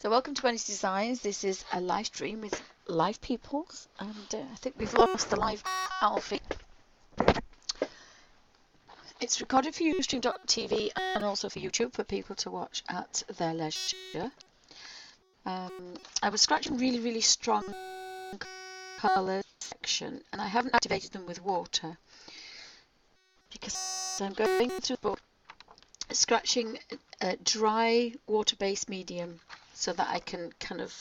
So welcome to Wendy's Designs. This is a live stream with live peoples, and I think we've lost the live Alfie. It's recorded for Ustream.tv and also for YouTube for people to watch at their leisure. I was scratching really strong colour section, and I haven't activated them with water because I'm going through the book scratching a dry water-based medium so that I can kind of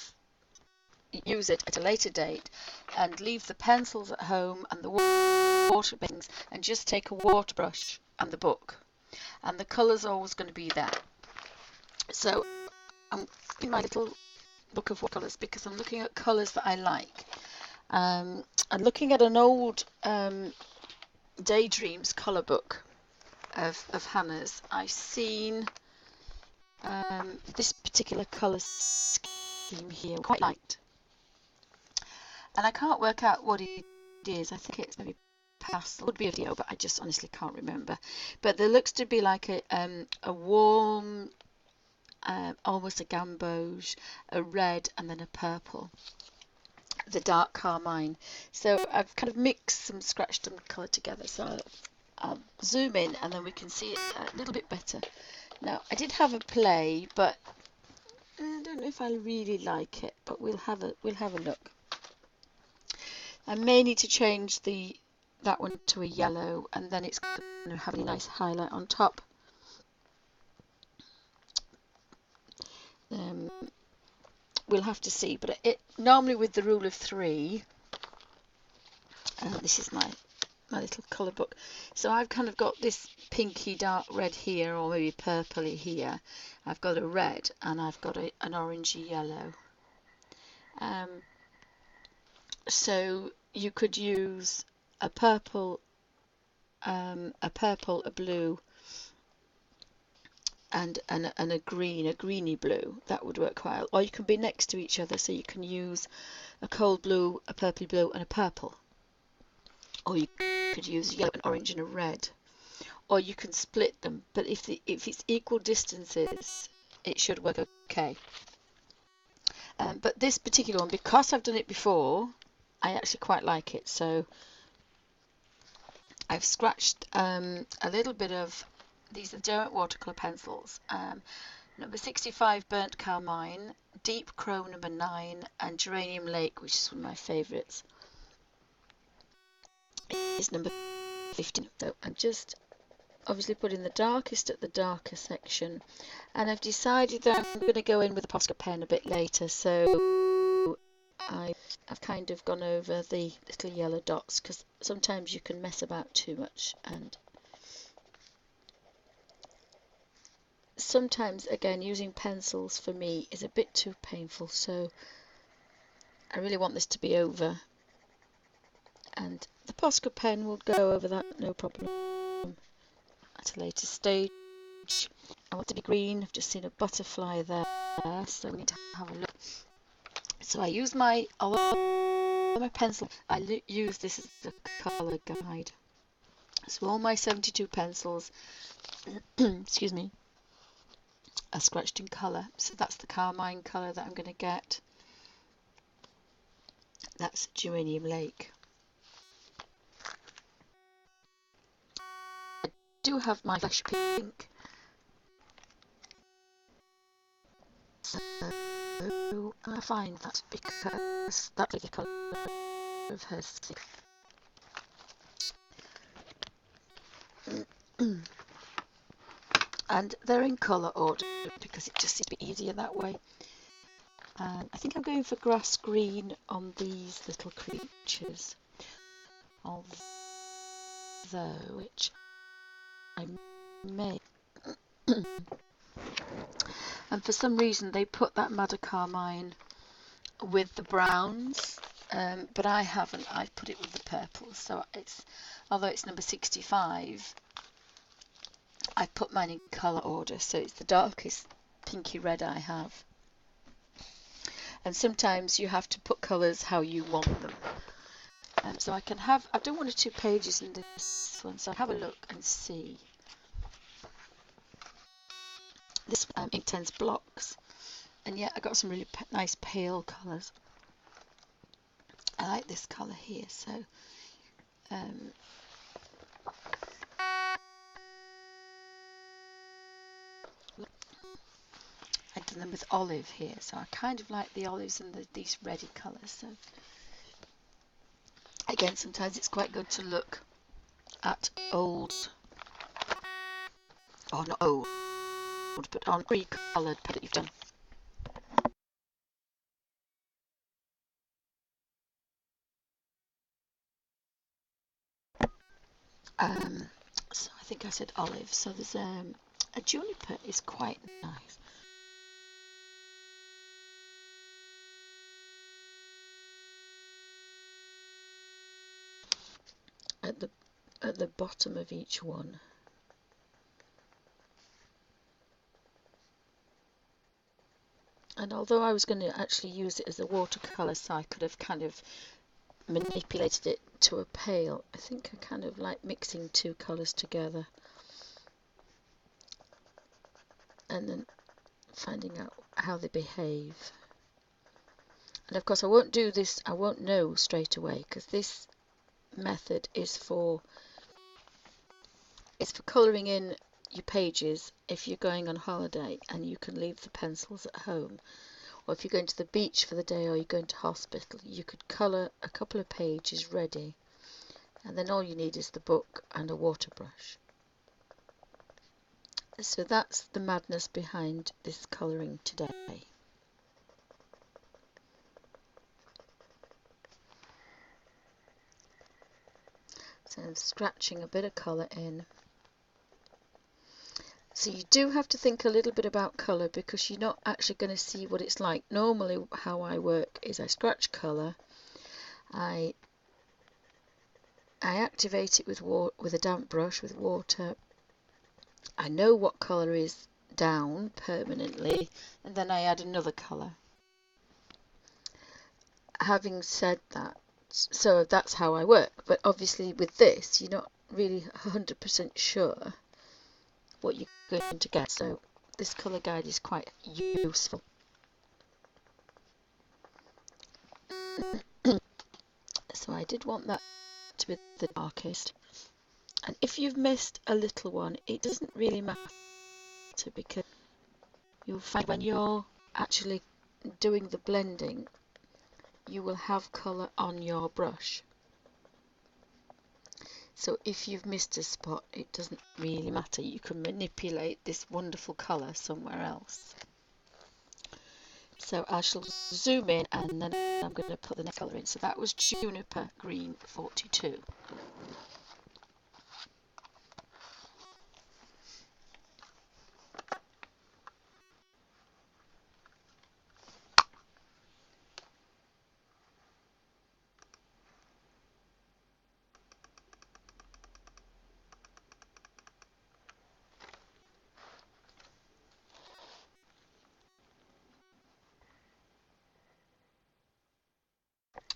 use it at a later date and leave the pencils at home and the water things and just take a water brush and the book, and the colours are always going to be there. So I'm in my little book of watercolours because I'm looking at colours that I like. I'm looking at an old Daydreams colour book of Hannah's. I've seen this particular colour scheme here, quite liked, and I can't work out what it is. I think it's maybe pastel. It would be a video, but I just honestly can't remember. But there looks to be like a warm, almost a gamboge, a red, and then a purple, the dark carmine. So I've kind of mixed some scratched and colour together. So I'll zoom in and then we can see it a little bit better. Now, I did have a play, but I don't know if I really like it, but we'll have a look. I may need to change that one to a yellow, and then it's going to have a nice highlight on top. We'll have to see, but it normally with the rule of 3, this is my little colour book. So I've kind of got this pinky dark red here, or maybe purpley here. I've got a red and I've got an orangey yellow. So you could use a purple, a blue, and a green, a greeny blue. That would work quite well. Or you can be next to each other, so you can use a cold blue, a purpley blue, and a purple. Or you could use a yellow, an orange, and a red. Or you can split them. But if it's equal distances, it should work okay. But this particular one, because I've done it before, I actually quite like it. So I've scratched a little bit of, these are Derwent watercolour pencils. Number 65 Burnt Carmine, Deep Chrome number 9, and Geranium Lake, which is one of my favourites, is number 15. So I'm just obviously putting the darkest at the darker section, and I've decided that I'm going to go in with a Posca pen a bit later, so I've kind of gone over the little yellow dots because sometimes you can mess about too much, and sometimes again using pencils for me is a bit too painful, so I really want this to be over, and the Posca pen will go over that no problem at a later stage. I want to be green. I've just seen a butterfly there, so we need to have a look. So I use my pencil. I use this as a colour guide. So all my 72 pencils, excuse me, are scratched in colour. So that's the carmine colour that I'm going to get. That's Geranium Lake. I do have my flesh pink. So I find that because that's the colour of her skin. And they're in colour order because it just seems to be easier that way. I think I'm going for grass green on these little creatures, although which I may. And for some reason they put that Madder Carmine with the browns, but I haven't. I've put it with the purples. So it's, although it's number 65, I've put mine in colour order, so it's the darkest pinky red I have. And sometimes you have to put colours how you want them. So I can have, I've done 1 or 2 pages in this one, so I'll have a look and see. This Inktense blocks, And yet I got some really nice pale colours. I like this colour here, so I've done them with olive here, so I kind of like the olives and these reddy colours. So again, sometimes it's quite good to look at old, or not old, but on pre-coloured that you've done. So I think I said olive. So there's a juniper is quite nice. At the bottom of each one. And although I was going to actually use it as a watercolour, so I could have kind of manipulated it to a pale, I think I kind of like mixing two colours together and then finding out how they behave. And of course I won't do this, I won't know straight away, because this method is for colouring in your pages if you're going on holiday and you can leave the pencils at home, or if you're going to the beach for the day or you're going to hospital, you could colour a couple of pages ready, and then all you need is the book and a water brush. So that's the madness behind this colouring today. So I'm scratching a bit of colour in. So you do have to think a little bit about colour, because you're not actually going to see what it's like. Normally how I work is I scratch colour, I activate it with a damp brush with water. I know what colour is down permanently, and then I add another colour. Having said that, so that's how I work, but obviously with this you're not really 100% sure what you're going to get, so this colour guide is quite useful. So I did want that to be the darkest, and if you've missed a little one, it doesn't really matter, because you'll find when you're actually doing the blending you will have colour on your brush. So if you've missed a spot, it doesn't really matter. You can manipulate this wonderful colour somewhere else. So I shall zoom in and then I'm going to put the next colour in. So that was Juniper Green 42.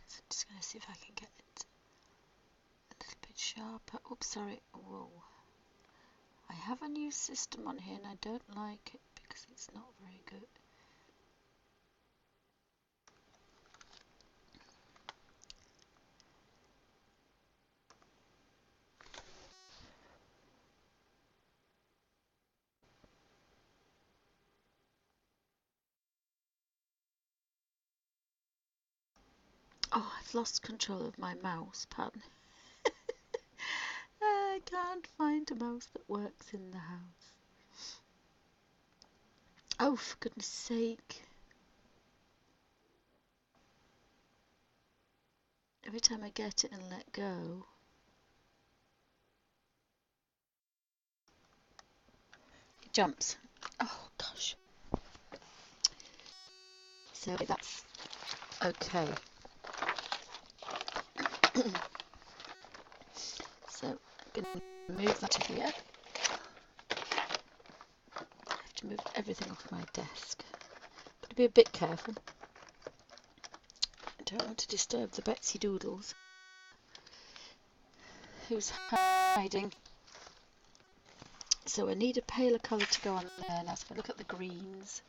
So I'm just going to see if I can get it a little bit sharper. Oops, sorry. Whoa. I have a new system on here and I don't like it because it's not very good. Oh, I've lost control of my mouse, pardon. I can't find a mouse that works in the house. Oh, for goodness sake. Every time I get it and let go. It jumps. Oh, gosh. So that's okay. So I'm going to move that to here. I have to move everything off my desk. Got to be a bit careful. I don't want to disturb the Betsy Doodles, who's hiding. So I need a paler colour to go on there. Now, so if I look at the greens,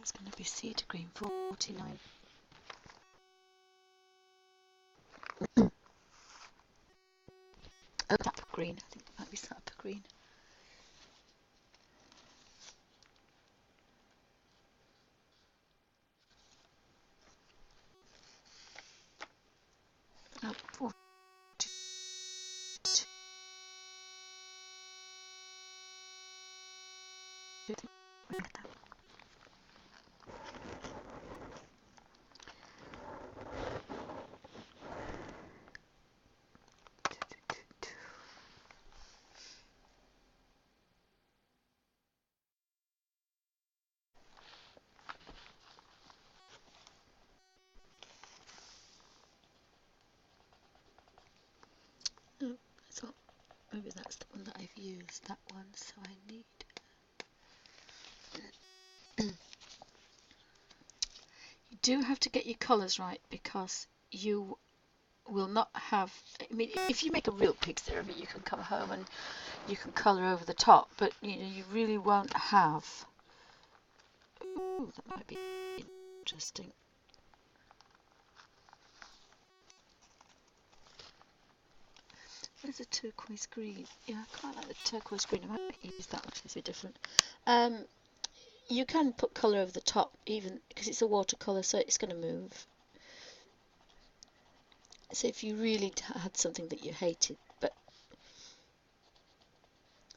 it's going to be cedar green 49. Oh, sap green. I think it might be sap green. Oh, 42. Oh, so maybe that's the one that I've used, that one, so I need... You do have to get your colours right, because you will not have... I mean, if you make a real pixie of it, you can come home and you can colour over the top, but you know, you really won't have... Ooh, that might be interesting. There's a turquoise green. Yeah, I quite like the turquoise green. I might use that one, it's a bit different. You can put colour over the top, even because it's a watercolour, so it's going to move. So if you really had something that you hated, but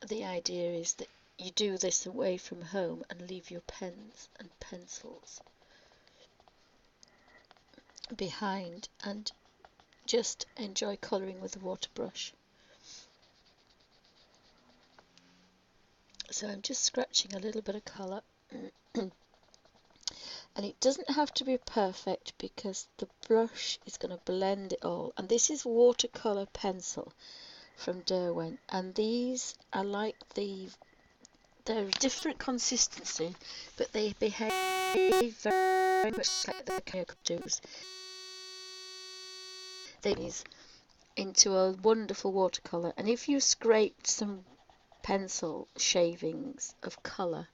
the idea is that you do this away from home and leave your pens and pencils behind and just enjoy colouring with a water brush. So I'm just scratching a little bit of colour. And it doesn't have to be perfect, because the brush is going to blend it all. And this is watercolour pencil from Derwent, and these are like they're a different consistency, but they behave very much like the Karlzon. These into a wonderful watercolour, and if you scraped some pencil shavings of colour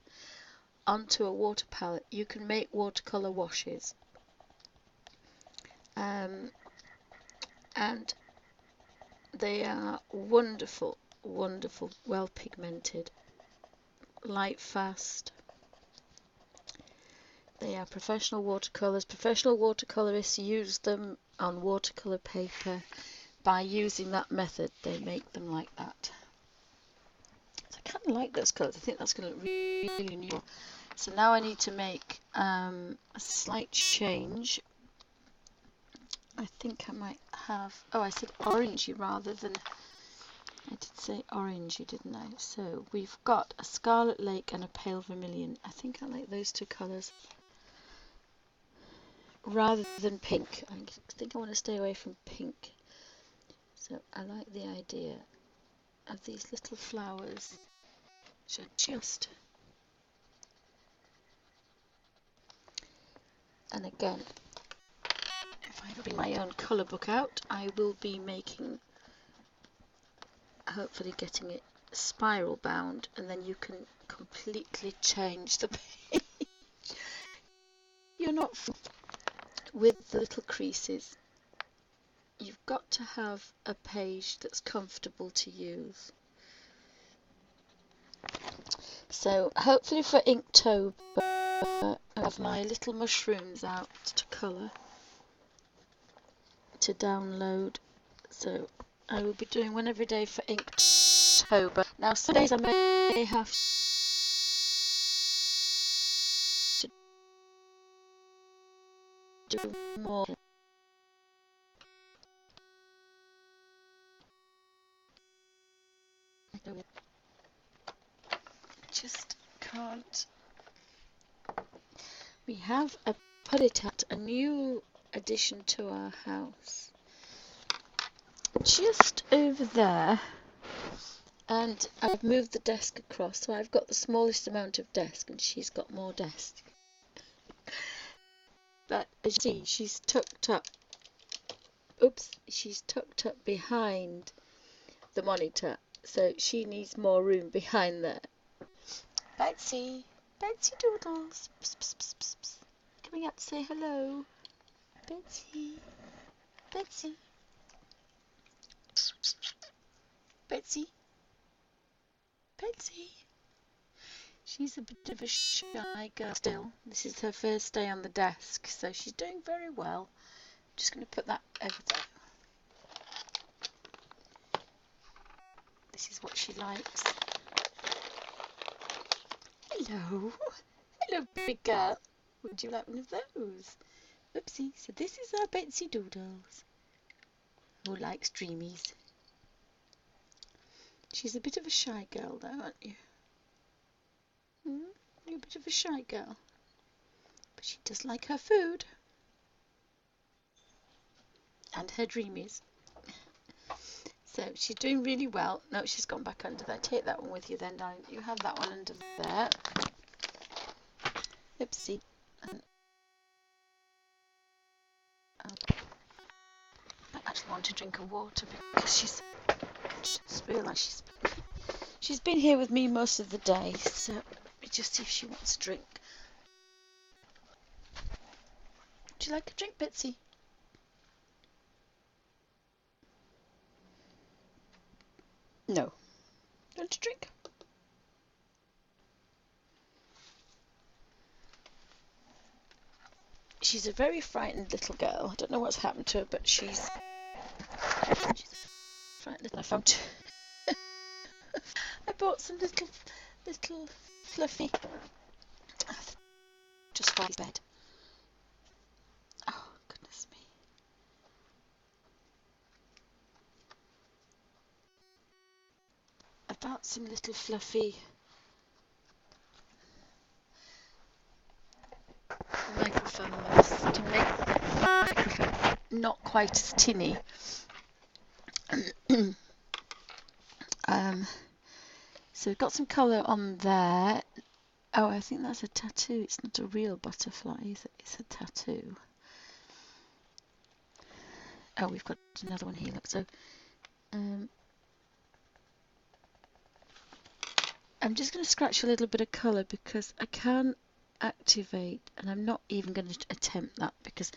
onto a water palette, you can make watercolour washes, and they are wonderful, wonderful, well pigmented, light fast. They are professional watercolours. Professional watercolourists use them on watercolour paper. By using that method, they make them like that. So I kind of like those colours. I think that's going to look really new. So now I need to make a slight change. I think I might have... Oh, I said orangey rather than... I did say orangey, didn't I? So we've got a scarlet lake and a pale vermilion. I think I like those two colours rather than pink. I think I want to stay away from pink. So I like the idea of these little flowers, which are just... And again, if I bring my own colour book out, I will be making, hopefully getting it spiral bound, and then you can completely change the page. You're not with the little creases. You've got to have a page that's comfortable to use. So hopefully for Inktober, I have my little mushrooms out to colour, to download. So I will be doing one every day for Inktober. Now some days I may have to do more. Just can't. We have put it at a new addition to our house, just over there, and I've moved the desk across, so I've got the smallest amount of desk and she's got more desk. But as you see, she's tucked up. Oops, she's tucked up behind the monitor, so she needs more room behind there. Betsy, Betsy Doodles. Psst, psst, psst, psst, psst. Coming out to say hello. Betsy. Betsy. Betsy. Betsy. She's a bit of a shy girl still. This is her first day on the desk, so she's doing very well. I'm just going to put that over there. This is what she likes. Hello. Hello, big girl. Would you like one of those? Oopsie. So this is our Betsy Doodles, who likes dreamies. She's a bit of a shy girl though, aren't you? You're a bit of a shy girl. But she does like her food. And her dreamies. So she's doing really well. No, she's gone back under there. Take that one with you then, darling. You have that one under there. Oopsie. I actually want to drink her water because she's just realised she's been here with me most of the day. So let me just see if she wants a drink. Would you like a drink, Betsy? No. Want a drink? She's a very frightened little girl. I don't know what's happened to her, but she's a frightened little. I found. I bought some little fluffy. Just for his bed. Oh goodness me! I bought some little fluffy microphones to make the microphone not quite as tinny. So we've got some colour on there. Oh, I think that's a tattoo. It's not a real butterfly, is it? It's a tattoo. Oh, we've got another one here. Look, so I'm just going to scratch a little bit of colour because I can't activate, and I'm not even going to attempt that because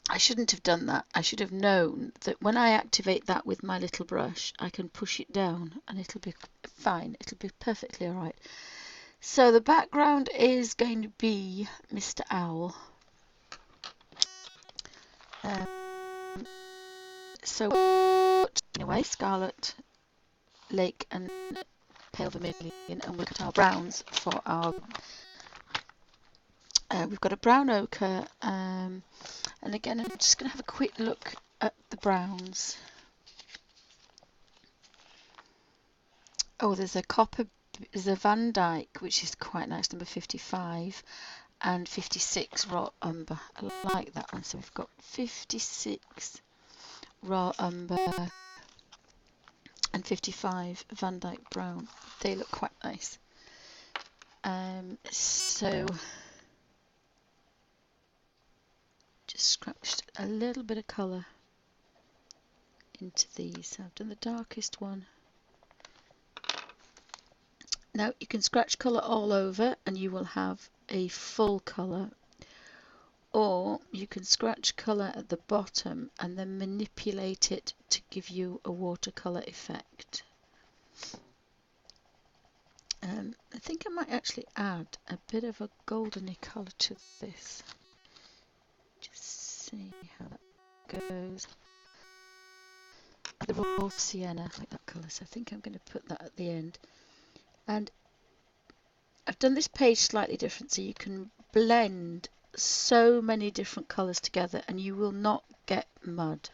I shouldn't have done that. I should have known that when I activate that with my little brush, I can push it down and it'll be fine. It'll be perfectly all right. So the background is going to be Mr. Owl. So anyway, Scarlet, Lake and Pale Vermilion, and we'll cut our browns for our we've got a brown ochre, and again I'm just going to have a quick look at the browns. Oh, there's a copper, there's a Van Dyke, which is quite nice, number 55, and 56 raw umber. I like that one. So we've got 56 raw umber and 55 Van Dyke brown. They look quite nice. So just scratched a little bit of colour into these. So I've done the darkest one. Now you can scratch colour all over and you will have a full colour, or you can scratch colour at the bottom and then manipulate it to give you a watercolour effect. I think I might actually add a bit of a goldeny colour to this. Just see how that goes. The raw sienna, I like that colour, so I think I'm going to put that at the end. And I've done this page slightly different so you can blend so many different colours together and you will not get mud.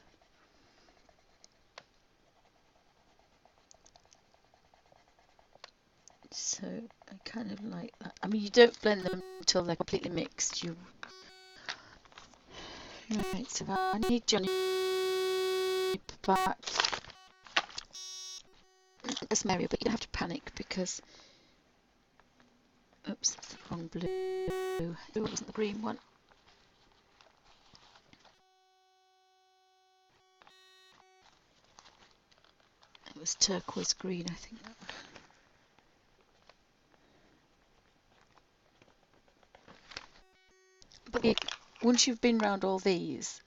So I kind of like that. I mean, you don't blend them until they're completely mixed. Right, so I need Johnny back as Mary, but you don't have to panic because oops, that's the wrong blue. It wasn't the green one. It was turquoise green, I think. probably, once you've been round all these,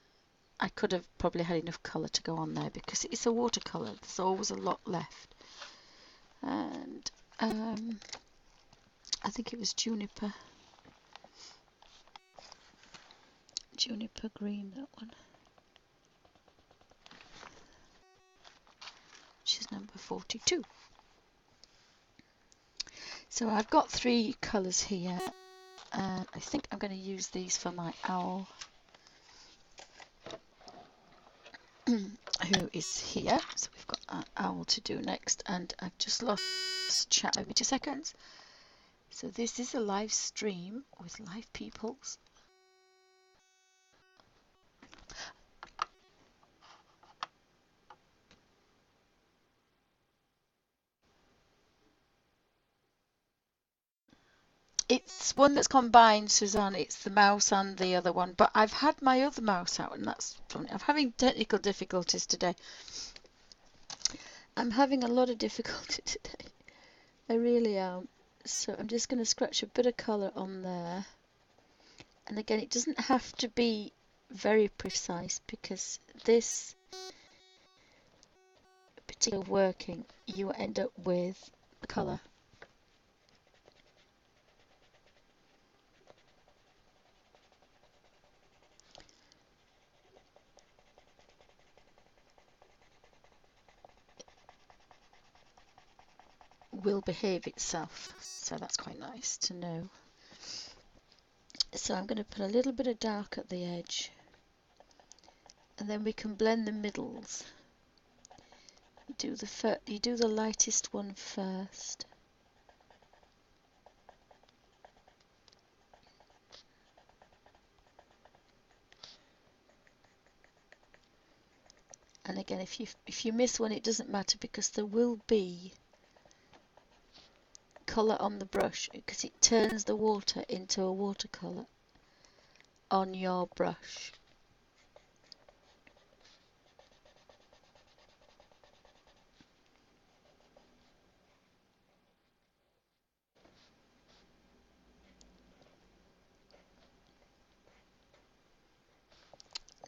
I could have probably had enough colour to go on there because it's a watercolour. There's always a lot left. And I think it was juniper green, that one, which is number 42. So I've got 3 colours here, and I think I'm going to use these for my owl, who is here. So we've got our owl to do next, and I've just lost chat. Give me 2 seconds. So this is a live stream with live peoples. It's one that's combined, Suzanne. It's the mouse and the other one. But I've had my other mouse out, and that's funny. I'm having technical difficulties today. I'm having a lot of difficulty today. I really am. So I'm just going to scratch a bit of colour on there. And again, it doesn't have to be very precise because this particular working, you end up with the colour. Will behave itself, so that's quite nice to know. So I'm going to put a little bit of dark at the edge, and then we can blend the middles. You do the lightest one first, and again, if you miss one, it doesn't matter because there will be colour on the brush because it turns the water into a watercolour on your brush.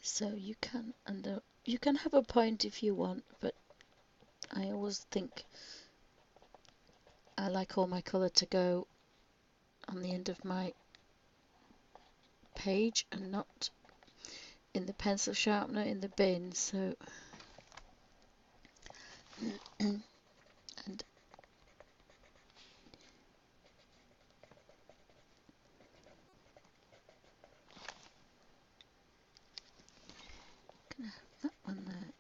So you can have a point if you want, but I always think I like all my colour to go on the end of my page and not in the pencil sharpener in the bin. So and gonna have that one there,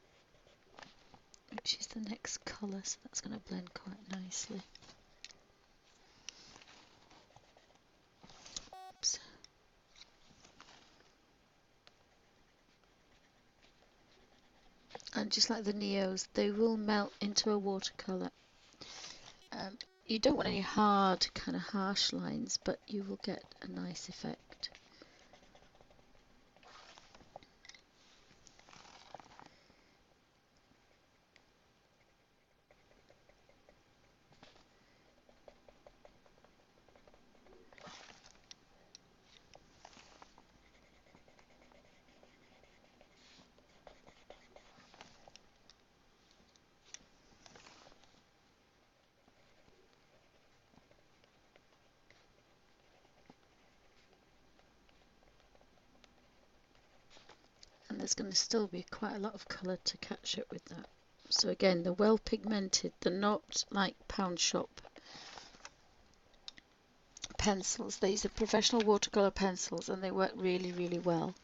which is the next colour, so that's going to blend quite nicely. Oops. And just like the Neos, they will melt into a watercolour. You don't want any hard, kind of harsh lines, but you will get a nice effect. And there's going to still be quite a lot of colour to catch up with that. So again, the well pigmented, they're not like pound shop pencils. These are professional watercolour pencils and they work really, really well.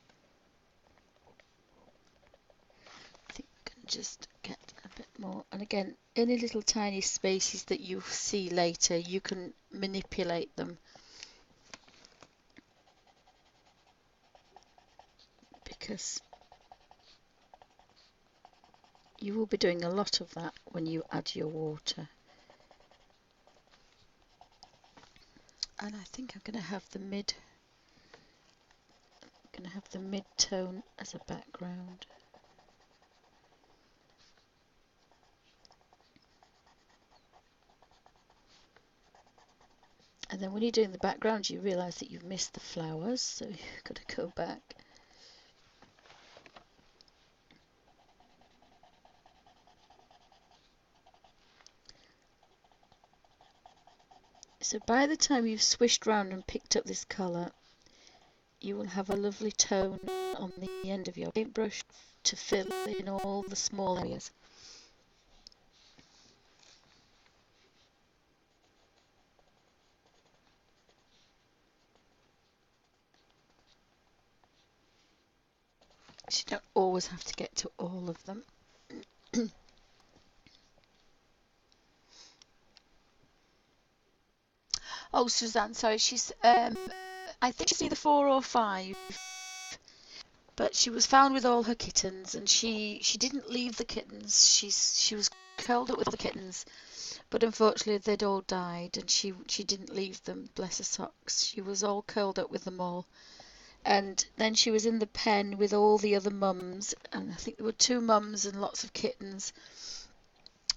I think we can just get a bit more. And again, any little tiny spaces that you see later, you can manipulate them. Because you will be doing a lot of that when you add your water. And I think I'm going to have the mid-tone as a background. And then when you're doing the background, you realise that you've missed the flowers, so you've got to go back. So by the time you've swished round and picked up this colour, you will have a lovely tone on the end of your paintbrush to fill in all the small areas. So you don't always have to get to all of them. Oh, Suzanne, sorry, she's I think she's either 4 or 5, but she was found with all her kittens, and she didn't leave the kittens. She was curled up with all the kittens, but unfortunately they'd all died, and she didn't leave them. Bless her socks. She was all curled up with them all. And then she was in the pen with all the other mums, and I think there were 2 mums and lots of kittens,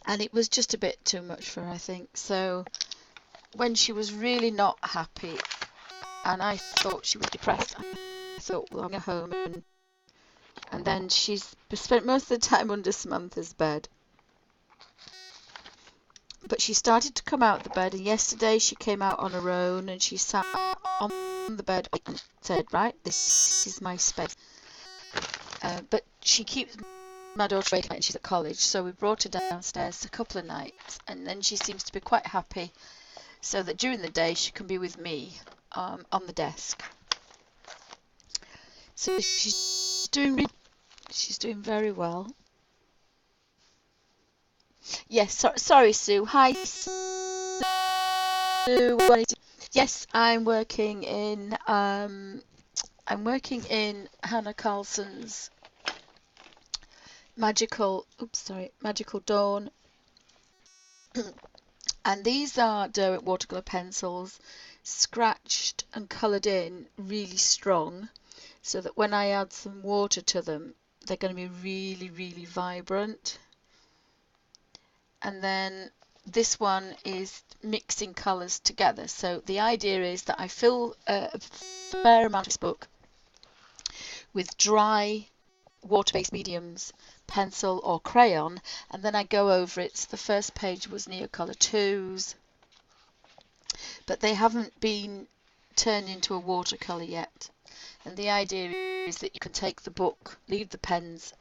and it was just a bit too much for her, I think. So when she was really not happy, and I thought she was depressed, I thought, well, I'm going home, and then she's spent most of the time under Samantha's bed. But she started to come out the bed, and yesterday she came out on her own, and she sat on the bed and said, right, this is my space. But she keeps my daughter awake and she's at college, so we brought her downstairs a couple of nights, and then she seems to be quite happy, so that during the day she can be with me on the desk. So she's doing very well. Yes, sorry, Sue. Hi, Sue. Yes, I'm working in Hannah Karlzon's Magical Dawn. And these are Derwent watercolour pencils, scratched and coloured in really strong, so that when I add some water to them, they're going to be really, really vibrant. And then this one is mixing colours together. So the idea is that I fill a fair amount of this book with dry water-based mediums, pencil or crayon, and then I go over it. So the first page was Neocolor 2s, but they haven't been turned into a watercolour yet. And the idea is that you can take the book, leave the pens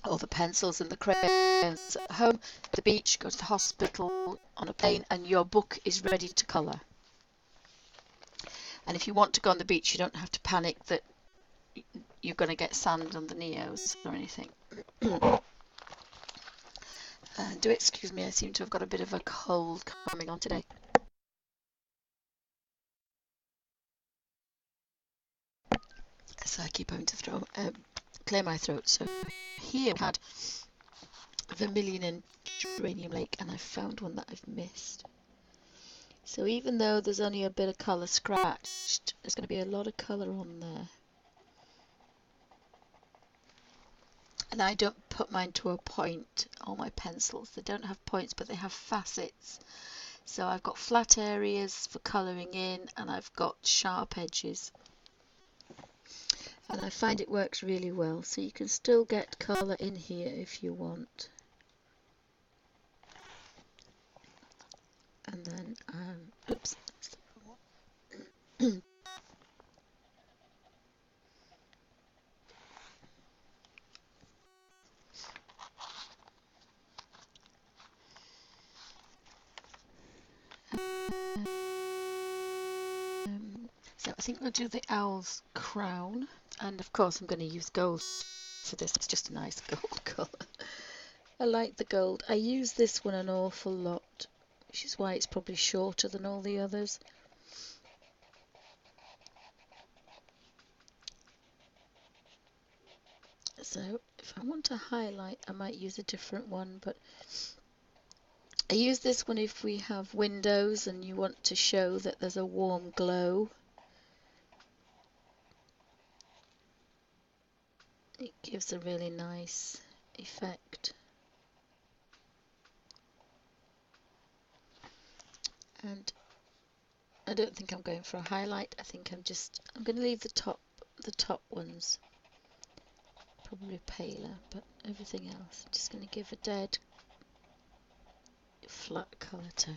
or the pencils and the crayons at home, the beach, go to the hospital, on a plane, and your book is ready to colour. And if you want to go on the beach, you don't have to panic that you're going to get sand on the Neos or anything. Do excuse me, I seem to have got a bit of a cold coming on today. So I keep having to clear my throat. So here we had Vermilion and Geranium Lake, and I found one that I've missed. So even though there's only a bit of colour scratched, there's going to be a lot of colour on there. And I don't put mine to a point, all my pencils. They don't have points, but they have facets. So I've got flat areas for colouring in, and I've got sharp edges. And I find it works really well. So you can still get colour in here if you want. And then, oops. So I think we'll do the owl's crown, and of course I'm going to use gold for this. It's just a nice gold colour. I like the gold. I use this one an awful lot, which is why it's probably shorter than all the others. So if I want to highlight, I might use a different one, but I use this one if we have windows and you want to show that there's a warm glow. It gives a really nice effect. And I don't think I'm going for a highlight. I think I'm going to leave the top ones probably paler, but everything else I'm just going to give a dead flat colour to.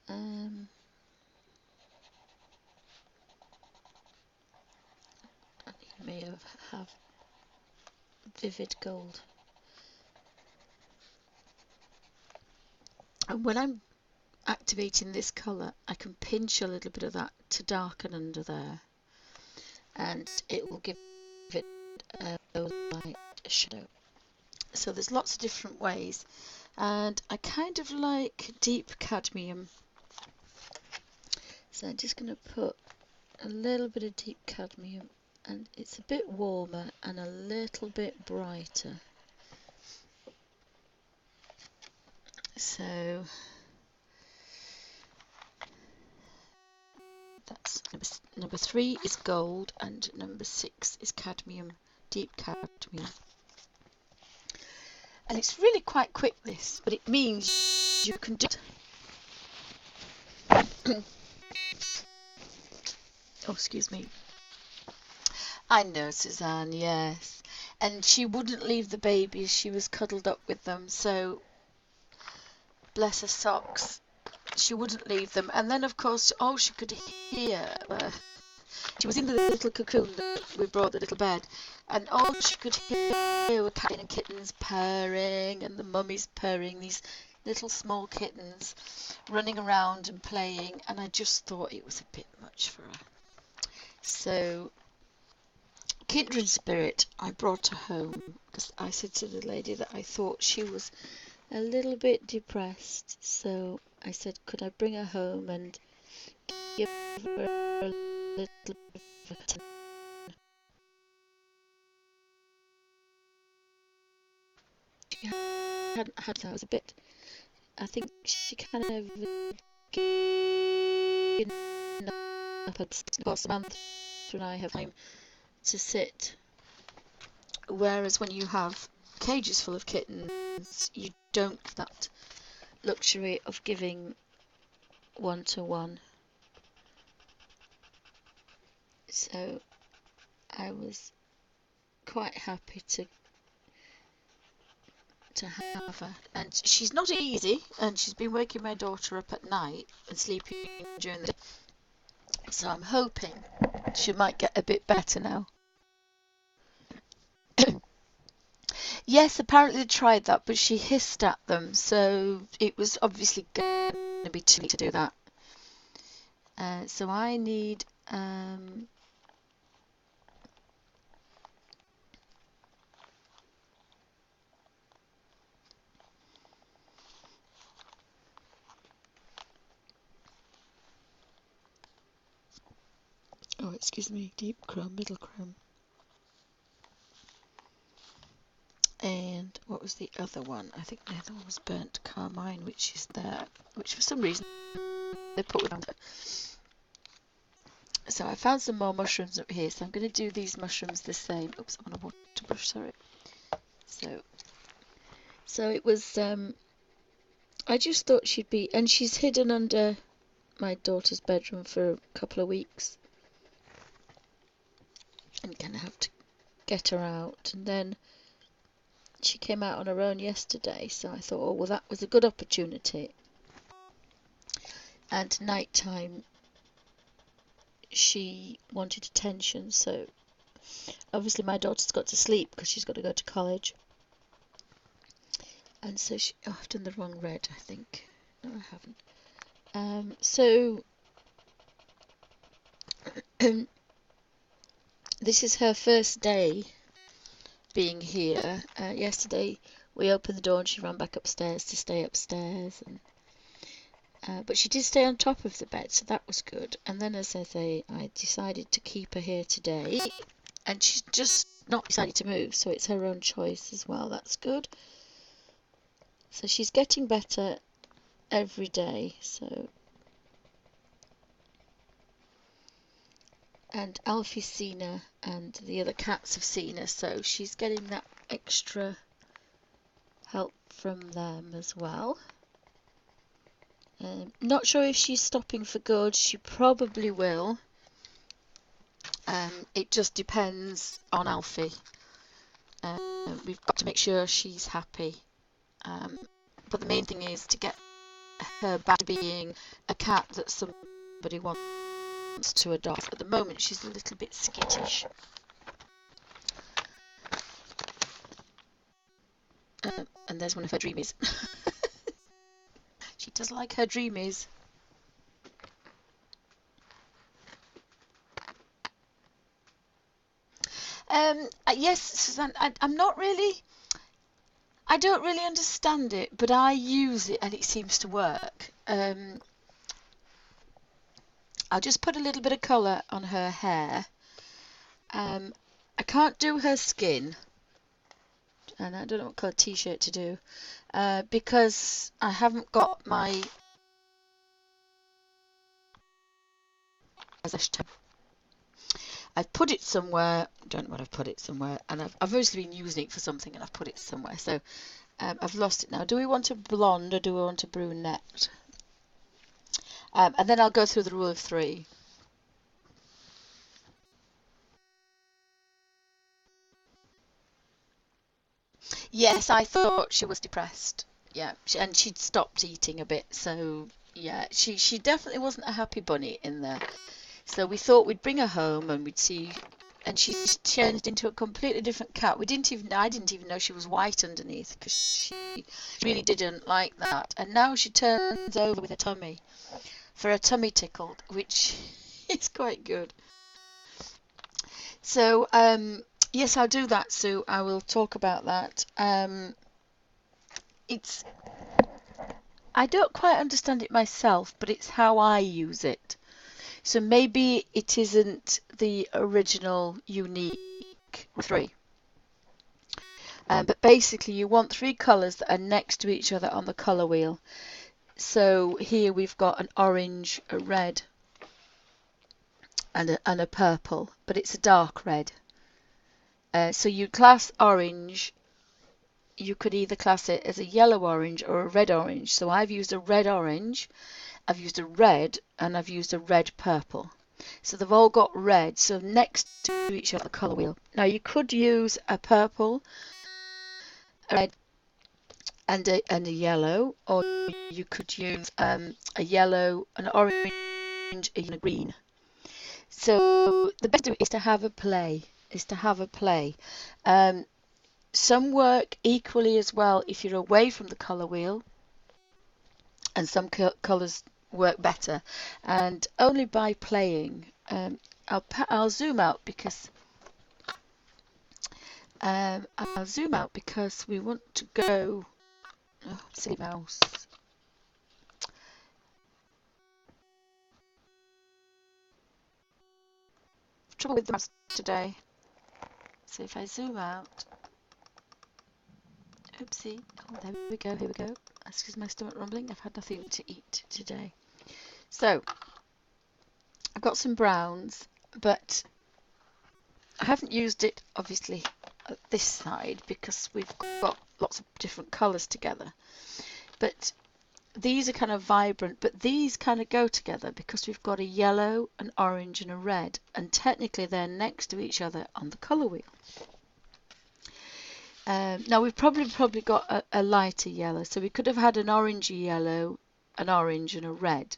And you may have vivid gold. And when I'm activating this colour, I can pinch a little bit of that to darken under there, and it will give it a light shadow. So there's lots of different ways, and I kind of like deep cadmium, so I'm just going to put a little bit of deep cadmium, and it's a bit warmer and a little bit brighter. So that's number 3 is gold, and number 6 is cadmium, deep cadmium. And it's really quite quick, this, but it means you can do it. Oh, excuse me. I know, Suzanne, yes. And she wouldn't leave the babies. She was cuddled up with them, so bless her socks. She wouldn't leave them. And then, of course, all she could hear, she was in the little cocoon that we brought, the little bed, and all she could hear were cat and kittens purring, and the mummies purring, these little small kittens running around and playing, and I just thought it was a bit much for her. So, kindred spirit, I brought her home because I said to the lady that I thought she was a little bit depressed, so I said, could I bring her home and give her a little bit of attention? She hadn't had that. Was a bit, I think she kind of given up. Of course, Samantha and I have time to sit, whereas when you have cages full of kittens, you don't have that luxury of giving one-to-one. So I was quite happy to have her, and she's not easy, and she's been waking my daughter up at night and sleeping during the day, so I'm hoping she might get a bit better now. Yes, apparently they tried that, but she hissed at them, so it was obviously going to be too late to do that. So I need oh, excuse me, deep chrome, middle chrome. And what was the other one? I think the other one was burnt carmine, which is there, which for some reason they put without it. So I found some more mushrooms up here, so I'm going to do these mushrooms the same. Oops, I'm on a water brush, sorry. So it was, I just thought she'd be, and she's hidden under my daughter's bedroom for a couple of weeks. I'm going to have to get her out, and then she came out on her own yesterday, so I thought, oh, well, that was a good opportunity. And night time, she wanted attention, so obviously my daughter's got to sleep because she's got to go to college. And so I've done the wrong red, I think. No, I haven't. So this is her first day being here. Yesterday we opened the door and she ran back upstairs to stay upstairs, and but she did stay on top of the bed, so that was good. And then, as I say, I decided to keep her here today, and she's just not decided to move, so it's her own choice as well. That's good. So she's getting better every day. So, and Alfie's seen her, and the other cats have seen her, so she's getting that extra help from them as well. Not sure if she's stopping for good. She probably will. It just depends on Alfie. We've got to make sure she's happy. But the main thing is to get her back to being a cat that somebody wants to adopt. At the moment, she's a little bit skittish. And there's one of her dreamies. She does like her dreamies. Yes, Suzanne, I'm not really, I don't really understand it, but I use it and it seems to work. I'll just put a little bit of colour on her hair. I can't do her skin, and I don't know what colour t-shirt to do, because I haven't got my I've put it somewhere, don't know what I've put it somewhere, and I've obviously been using it for something and I've put it somewhere, so I've lost it now. Do we want a blonde or do we want a brunette? And then I'll go through the rule of 3. Yes, I thought she was depressed. Yeah, and she'd stopped eating a bit, so yeah, she definitely wasn't a happy bunny in there. So we thought we'd bring her home and we'd see, and she's changed into a completely different cat. I didn't even know she was white underneath because she really didn't like that. And now she turns over with her tummy for a tummy tickle, which is quite good. So yes, I'll do that, Sue. I will talk about that. I don't quite understand it myself, but it's how I use it. So maybe it isn't the original unique 3. But basically you want 3 colours that are next to each other on the colour wheel. So here we've got an orange, a red, and a purple, but it's a dark red. So you class orange, you could either class it as a yellow orange or a red orange. So I've used a red orange, I've used a red, and I've used a red purple. So they've all got red, so next to each other, the colour wheel. Now you could use a purple, a red, and a yellow, or you could use a yellow, an orange, and a green. So the best is to have a play. Some work equally as well if you're away from the colour wheel, and some colours work better, and only by playing. I'll zoom out because we want to go. Oh, silly mouse. Trouble with the mouse today. So if I zoom out, oopsie. Oh, there we go. Here we go. Excuse my stomach rumbling. I've had nothing to eat today. So I've got some browns, but I haven't used it obviously at this side because we've got lots of different colours together. But these are kind of vibrant, but these kind of go together because we've got a yellow, an orange and a red, and technically they're next to each other on the colour wheel. Now we've probably got a lighter yellow, so we could have had an orangey yellow, an orange and a red,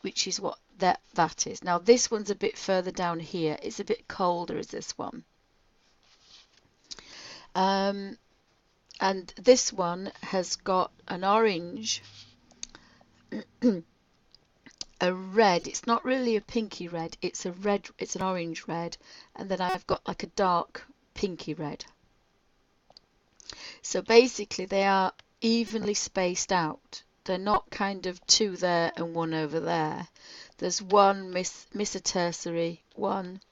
which is what that is. Now this one's a bit further down here. It's a bit colder as this one. And this one has got an orange, a red. It's not really a pinky red. It's a red. It's an orange red, and then I've got like a dark pinky red. So basically they are evenly spaced out. They're not kind of 2 there and 1 over there. There's one miss a tertiary one,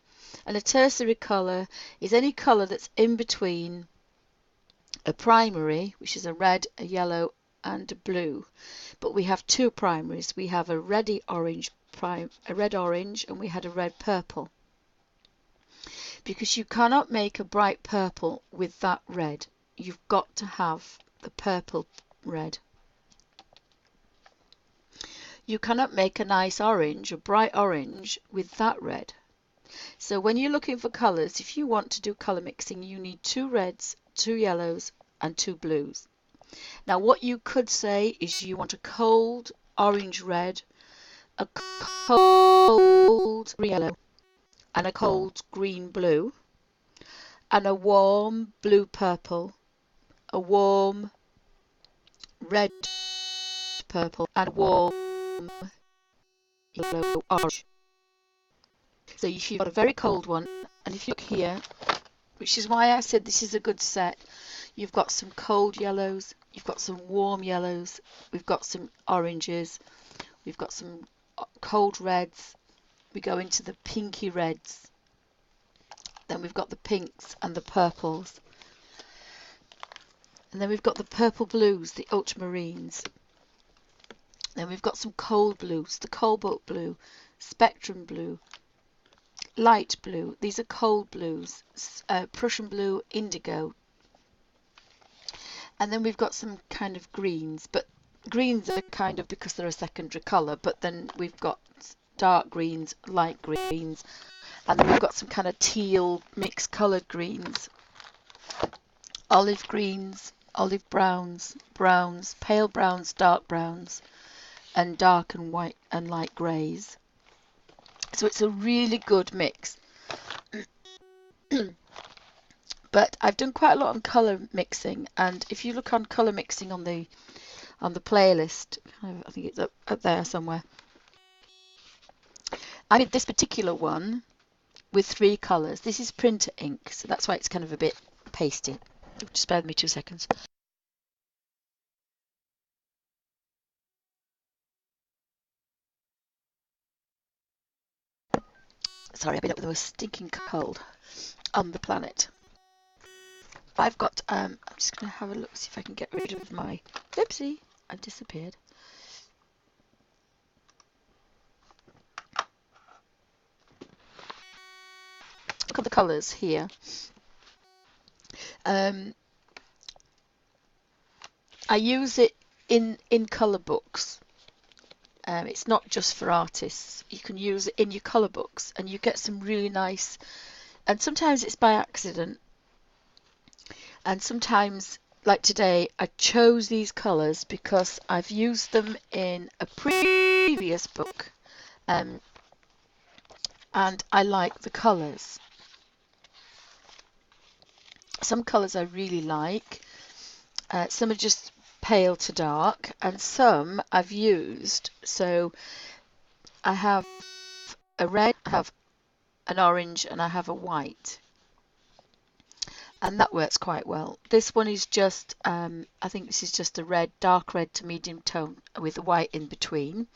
and a tertiary colour is any colour that's in between a primary, which is a red, a yellow and a blue. But we have 2 primaries. We have a red orange and we had a red purple. Because you cannot make a bright purple with that red. You've got to have the purple red. You cannot make a nice orange, a bright orange, with that red. So when you're looking for colours, if you want to do colour mixing, you need 2 reds, 2 yellows and 2 blues. Now what you could say is you want a cold orange red, a cold green yellow and a cold green blue, and a warm blue purple, a warm red purple and a warm yellow orange. So if you've got a very cold one, and if you look here, which is why I said this is a good set, you've got some cold yellows, you've got some warm yellows, we've got some oranges, we've got some cold reds, we go into the pinky reds, then we've got the pinks and the purples, and then we've got the purple blues, the ultramarines, then we've got some cold blues, the cobalt blue, spectrum blue, light blue, these are cold blues, Prussian blue, indigo, and then we've got some kind of greens, but greens are kind of because they're a secondary colour, but then we've got dark greens, light greens, and then we've got some kind of teal mixed coloured greens, olive greens, olive browns, browns, pale browns, and dark and white and light greys. So it's a really good mix. But I've done quite a lot on colour mixing, and if you look on colour mixing on the playlist, I think it's up there somewhere, I did this particular one with 3 colours. This is printer ink, so that's why it's kind of a bit pasty. Just bear with me 2 seconds. Sorry, I've been up with a stinking cold on the planet. I've got, I'm just going to have a look, see if I can get rid of my, oopsie, I've disappeared. Look at the colours here. I use it in colour books. It's not just for artists. You can use it in your colour books and you get some really nice, and sometimes it's by accident, and sometimes, like today, I chose these colours because I've used them in a previous book, and I like the colours. Some colours I really like, some are just pale to dark, and some I've used, so I have a red, I have an orange, and I have a white, and that works quite well. This one is just, I think this is just a red, dark red to medium tone with a white in between.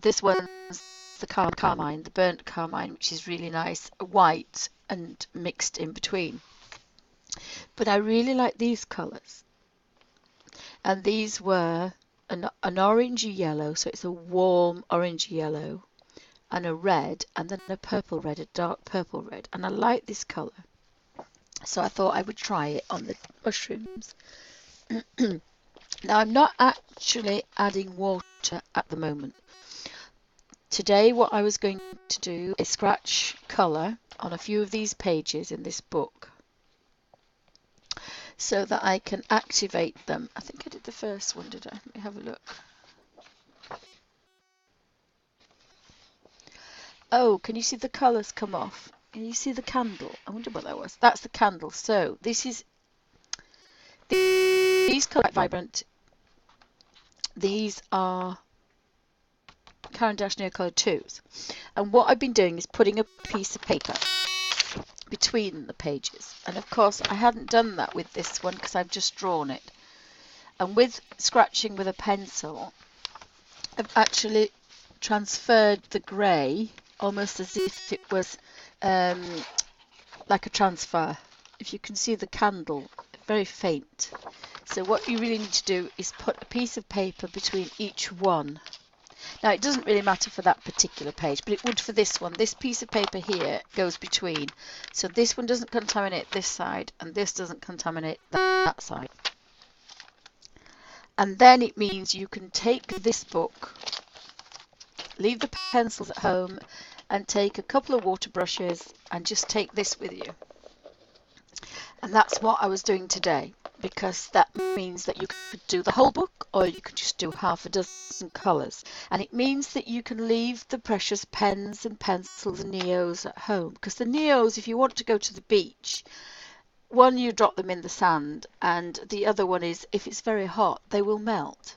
This one's the carmine, the burnt carmine, which is really nice, white and mixed in between. But I really like these colours, and these were an orangey yellow, so it's a warm orangey yellow, and a red, and then a purple red, a dark purple red, and I like this colour, so I thought I would try it on the mushrooms. Now I'm not actually adding water at the moment. Today what I was going to do is scratch colour on a few of these pages in this book, so that I can activate them. I think I did the first one, did I? Let me have a look. Oh, can you see the colours come off? Can you see the candle? I wonder what that was. That's the candle. So this is, these colours are vibrant. These are Caran d'Ache colour 2s. And what I've been doing is putting a piece of paper between the pages, and of course I hadn't done that with this one because I've just drawn it, and with scratching with a pencil I've actually transferred the grey almost as if it was like a transfer. If you can see the candle, very faint. So what you really need to do is put a piece of paper between each one. Now it doesn't really matter for that particular page, but it would for this one. This piece of paper here goes between, so this one doesn't contaminate this side and this doesn't contaminate that side. And then it means you can take this book leave the pencils at home and take a couple of water brushes and just take this with you. And that's what I was doing today, because that means that you could do the whole book or you could just do half a dozen colours. And it means that you can leave the precious pens and pencils and Neos at home, because the Neos, if you want to go to the beach, one, you drop them in the sand, and the other one is, if it's very hot, they will melt.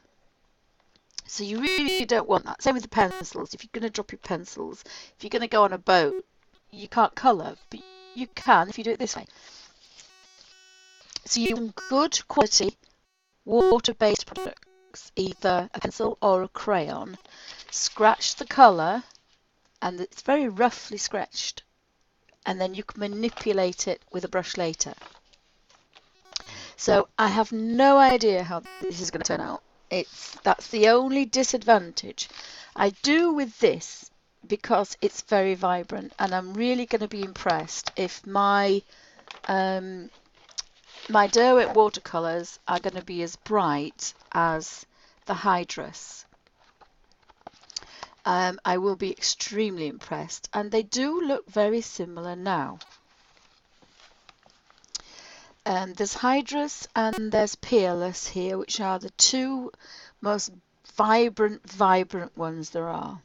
So you really don't want that. Same with the pencils. If you're going to drop your pencils, if you're going to go on a boat, you can't colour, but you can if you do it this way. So you want good quality water-based products, either a pencil or a crayon. Scratch the colour, and it's very roughly scratched, and then you can manipulate it with a brush later. So I have no idea how this is going to turn out. That's the only disadvantage. I do with this because it's very vibrant, and I'm really going to be impressed if my my Derwent watercolours are going to be as bright as the Hydrus. I will be extremely impressed, and they do look very similar now. There's Hydrus and there's Peerless here, which are the two most vibrant ones there are.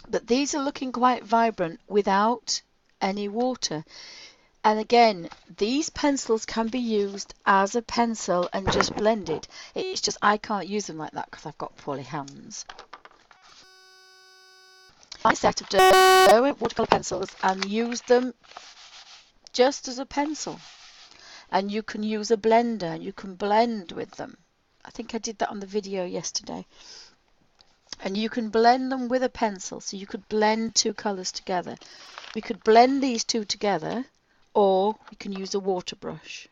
But these are looking quite vibrant without any water. And again, these pencils can be used as a pencil and just blended. It's just I can't use them like that because I've got poorly hands. I set of Derwent watercolour pencils and use them just as a pencil. And you can use a blender and you can blend with them. I think I did that on the video yesterday. And you can blend them with a pencil, so you could blend two colours together. We could blend these two together, or you can use a water brush.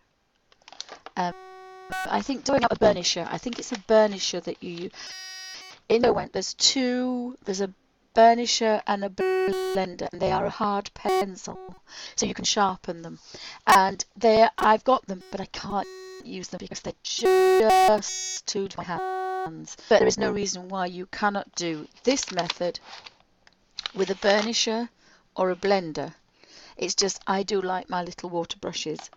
I think doing up a burnisher, I think it's a burnisher that you use. In Derwent, there's a burnisher and a blender, and they are a hard pencil, so you can sharpen them. And I've got them, but I can't use them because they're just too to my hands. But there is no reason why you cannot do this method with a burnisher or a blender. It's just I do like my little water brushes,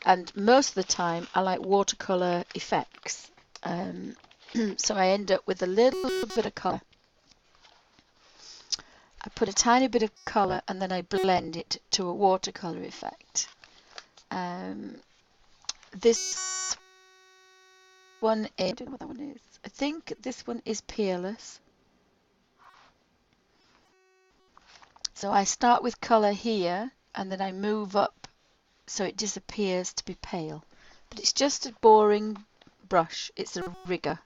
and most of the time I like watercolour effects. So I end up with a little bit of colour. I put a tiny bit of colour and then I blend it to a watercolour effect. This one is, I don't know what that one is. I think this one is Peerless. So I start with colour here and then I move up so it disappears to be pale. But it's just a boring brush. It's a rigger.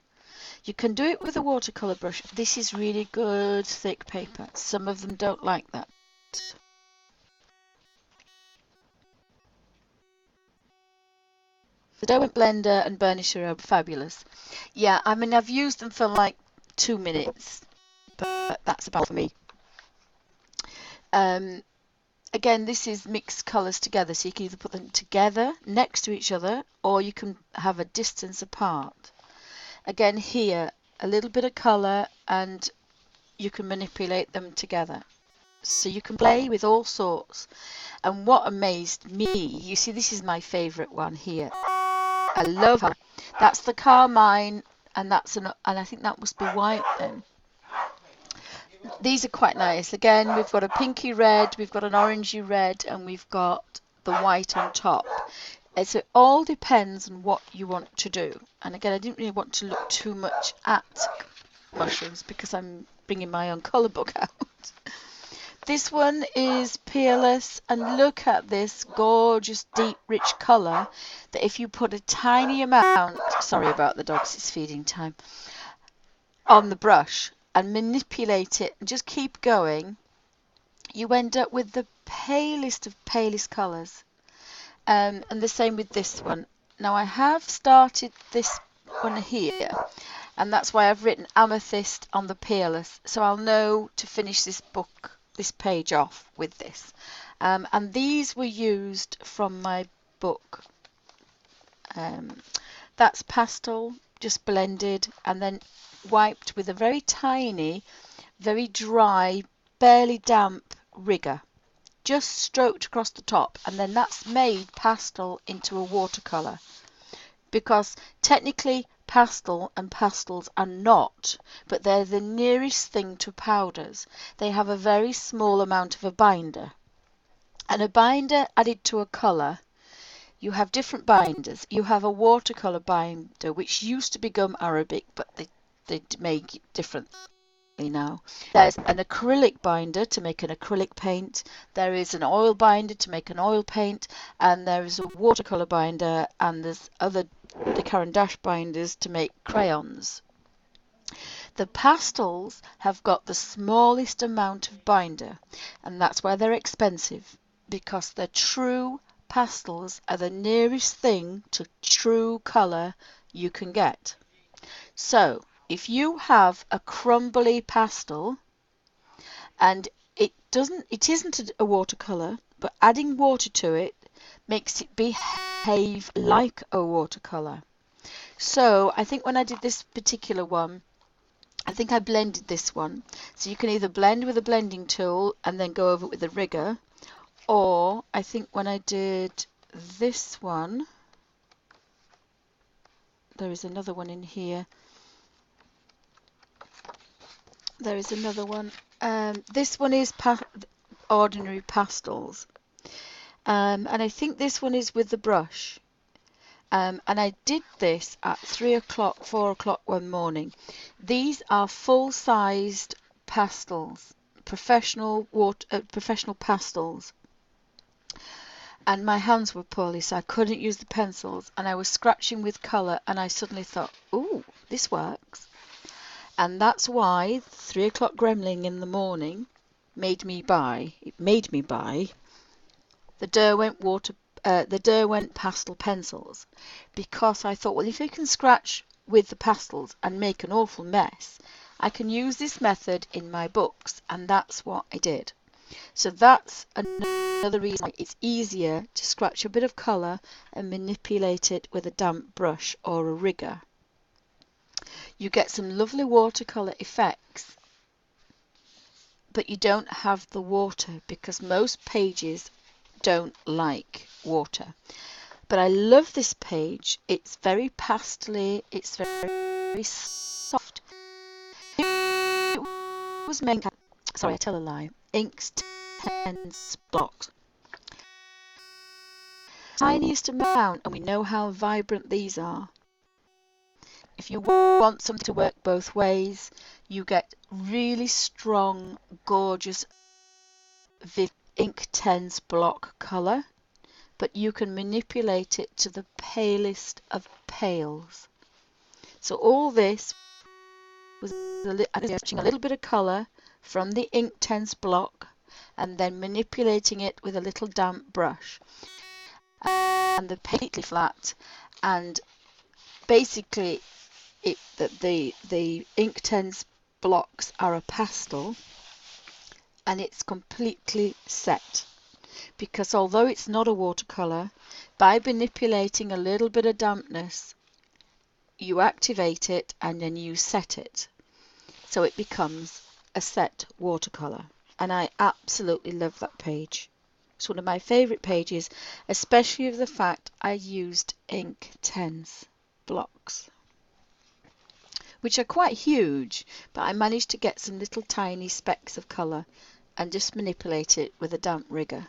You can do it with a watercolour brush. This is really good thick paper. Some of them don't like that. The Derwent blender and burnisher are fabulous. Yeah, I mean I've used them for like 2 minutes, but that's about for me. Again, this is mixed colours together, so you can either put them together next to each other or you can have a distance apart. Again here, a little bit of colour and you can manipulate them together. So you can play with all sorts. And what amazed me, you see this is my favourite one here. I love her. That's the carmine, and and I think that must be white then. These are quite nice. Again, we've got a pinky red, we've got an orangey red, and we've got the white on top. So it all depends on what you want to do. And again, I didn't really want to look too much at mushrooms because I'm bringing my own colour book out. This one is Peerless, and look at this gorgeous deep rich colour that if you put a tiny amount, sorry about the dogs, it's feeding time, on the brush and manipulate it and just keep going, you end up with the palest of palest colours. And the same with this one. Now I have started this one here, and that's why I've written Amethyst on the Peerless, so I'll know to finish this page off with this. And these were used from my book. That's pastel, just blended and then wiped with a very tiny very dry, barely damp rigger, just stroked across the top, and then that's made pastel into a watercolour, because technically pastel and pastels are not, but they're the nearest thing to powders. They have a very small amount of a binder, and a binder added to a colour. You have different binders. You have a watercolour binder, which used to be gum arabic, but they make it differently now. There's an acrylic binder to make an acrylic paint. There is an oil binder to make an oil paint, and there is a watercolour binder, and there's other the Caran d'Ache binders to make crayons. The pastels have got the smallest amount of binder, and that's why they're expensive, because the true pastels are the nearest thing to true colour you can get. So if you have a crumbly pastel and it isn't a watercolour, but adding water to it makes it behave like a watercolour. So I think when I did this particular one, I think I blended this one. So you can either blend with a blending tool and then go over it with a rigger, or I think when I did this one, there is another one in here. There is another one. This one is ordinary pastels. And I think this one is with the brush. And I did this at 3 o'clock, 4 o'clock one morning. These are full-sized pastels, professional pastels. And my hands were poorly, so I couldn't use the pencils, and I was scratching with colour, and I suddenly thought, ooh, this works. And that's why 3 o'clock gremlin in the morning made me buy the Derwent pastel pencils, because I thought, well, if I can scratch with the pastels and make an awful mess, I can use this method in my books, and that's what I did. So that's another reason it's easier to scratch a bit of colour and manipulate it with a damp brush or a rigger. You get some lovely watercolour effects, but you don't have the water, because most pages don't like water. But I love this page. It's very pastely, it's very soft. It was made, sorry, I tell a lie, Inktense blocks. Tiniest amount, and we know how vibrant these are. If you want something to work both ways, you get really strong, gorgeous, vivid Inktense block colour, but you can manipulate it to the palest of pales. So all this was a little bit of colour from the Inktense block, and then manipulating it with a little damp brush, and the completely flat, and basically the Inktense blocks are a pastel, and it's completely set, because although it's not a watercolour, by manipulating a little bit of dampness, you activate it and then you set it, so it becomes a set watercolour. And I absolutely love that page. It's one of my favourite pages, especially of the fact I used Inktense blocks, which are quite huge, but I managed to get some little tiny specks of colour and just manipulate it with a damp rigger.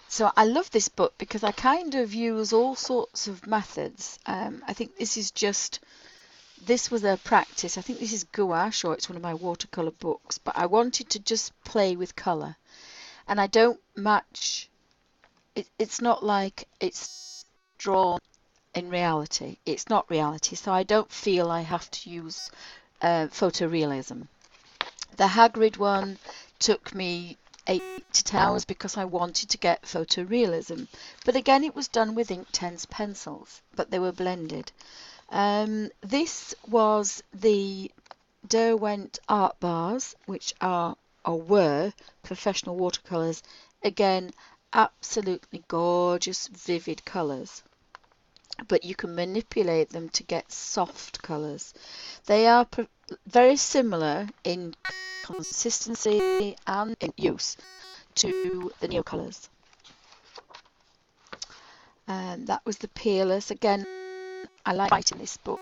So I love this book because I kind of use all sorts of methods. I think this was a practice. I think this is gouache, or it's one of my watercolour books, but I wanted to just play with colour. And I don't match, it's not like it's drawn in reality. It's not reality, so I don't feel I have to use photorealism. The Hagrid one took me 8 to 10 hours because I wanted to get photorealism. But again, it was done with Inktense pencils, but they were blended. This was the Derwent art bars, which are or were professional watercolours. Again, absolutely gorgeous, vivid colours. But you can manipulate them to get soft colours. They are very similar in consistency and in use to the Neo colours. And that was the Peerless. Again, I like writing this book.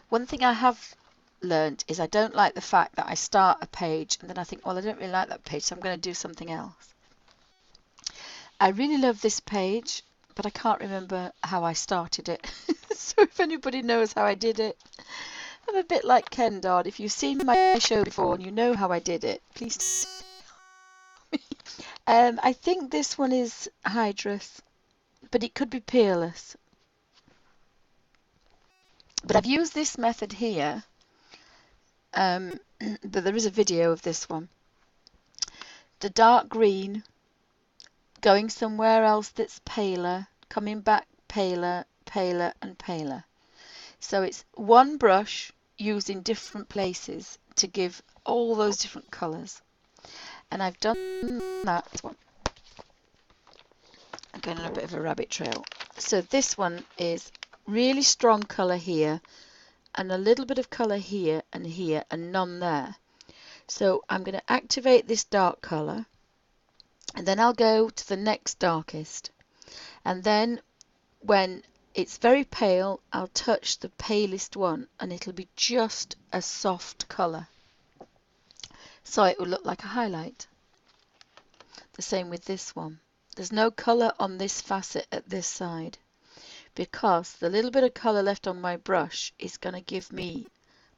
One thing I have learned is I don't like the fact that I start a page and then I think, well, I don't really like that page, so I'm going to do something else. I really love this page, but I can't remember how I started it. So if anybody knows how I did it, I'm a bit like Ken Dodd. If you've seen my show before and you know how I did it, please tell me. I think this one is Hydrus, but it could be Peerless. But I've used this method here, but there is a video of this one. The dark green, going somewhere else that's paler, coming back paler, paler and paler. So it's one brush used in different places to give all those different colours. And I've done that one. I'm going on a bit of a rabbit trail. So this one is really strong colour here and a little bit of colour here and none there. So I'm going to activate this dark colour and then I'll go to the next darkest. And then when it's very pale, I'll touch the palest one and it'll be just a soft colour. So it will look like a highlight. The same with this one. There's no colour on this facet at this side because the little bit of colour left on my brush is going to give me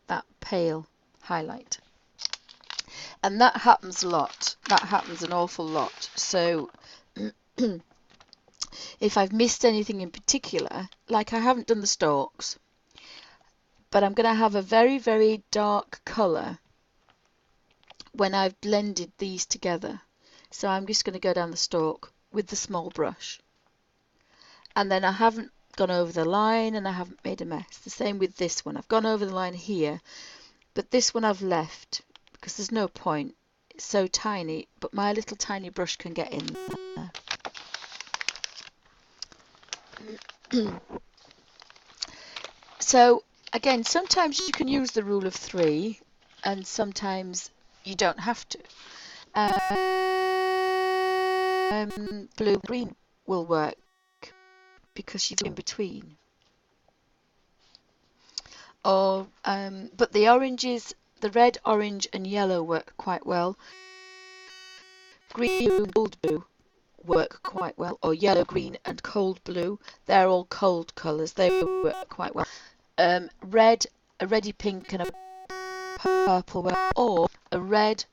that pale highlight. And that happens a lot. That happens an awful lot. So if I've missed anything in particular, like I haven't done the stalks, but I'm going to have a very, very dark colour when I've blended these together. So I'm just going to go down the stalk with the small brush. And then I haven't gone over the line and I haven't made a mess. The same with this one. I've gone over the line here, but this one I've left because there's no point. It's so tiny, but my little tiny brush can get in there. So again, sometimes you can use the rule of 3 and sometimes you don't have to. Blue green will work because you're in between. Or but the oranges, the red, orange and yellow work quite well. Green and cold blue work quite well, or yellow, green and cold blue. They're all cold colours. They work quite well. Red, a reddy pink and a purple work, or a purple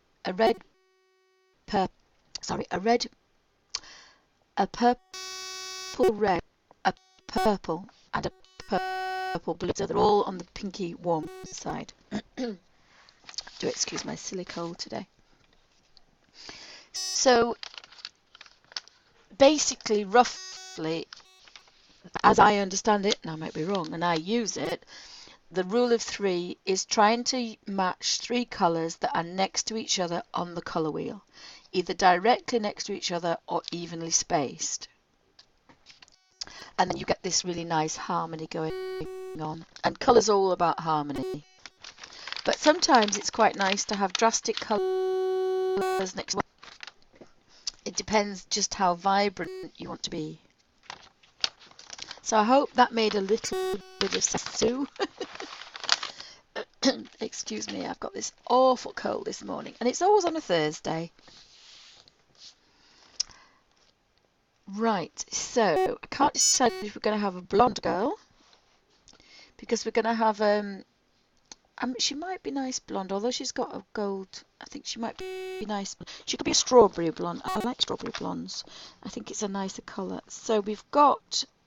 red, a purple and a purple blue. So they're all on the pinky warm side. Do excuse my silly cold today. So basically, roughly, as I understand it, and I might be wrong, and I use it, the rule of 3 is trying to match 3 colours that are next to each other on the colour wheel, either directly next to each other or evenly spaced. And then you get this really nice harmony going on. And colour's all about harmony. But sometimes it's quite nice to have drastic colours next to one. It depends just how vibrant you want to be. So I hope that made a little bit of sense too. Excuse me, I've got this awful cold this morning, and it's always on a Thursday. Right, so I can't decide if we're going to have a blonde girl, because we're going to have she might be nice blonde, although she's got a gold. I think she might be nice. She could be a strawberry blonde. I like strawberry blondes. I think it's a nicer colour. So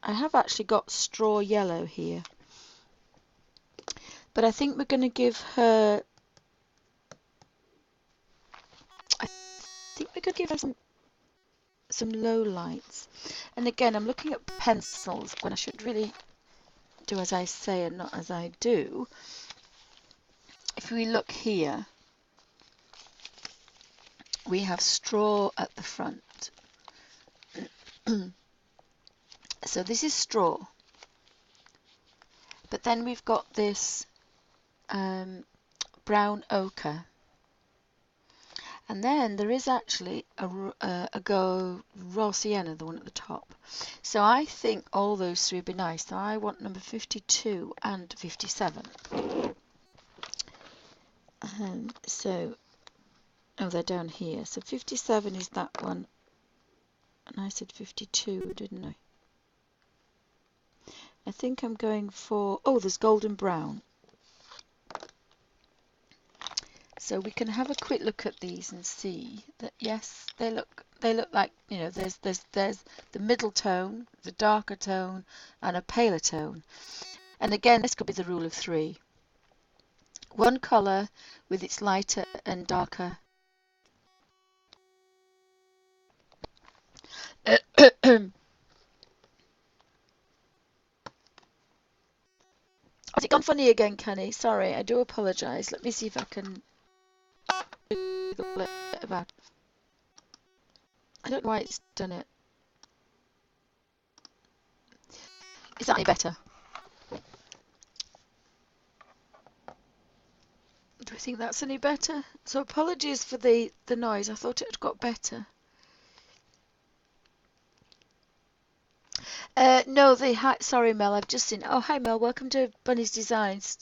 I have actually got straw yellow here. But I think we're going to give her, some low lights. And again, I'm looking at pencils when I should really do as I say and not as I do. If we look here, we have straw at the front. So this is straw. But But then we've got this brown ochre. And then there is actually a raw sienna, the one at the top. So I think all those three would be nice. So I want number 52 and 57. So, oh, they're down here. So 57 is that one. And I said 52, didn't I? I think I'm going for, oh, there's golden brown. So we can have a quick look at these and see that yes, they look like, you know, there's the middle tone, the darker tone, and a paler tone. And again, this could be the rule of three. One colour with its lighter and darker. Has it gone funny again, Kenny? Sorry, I do apologise. Let me see if I can about. I don't know why it's done it. Is that any better? Do I think that's any better? So apologies for the noise. I thought it had got better. No, sorry, Mel. I've just seen. Oh, hi, Mel. Welcome to Bunny's Designs.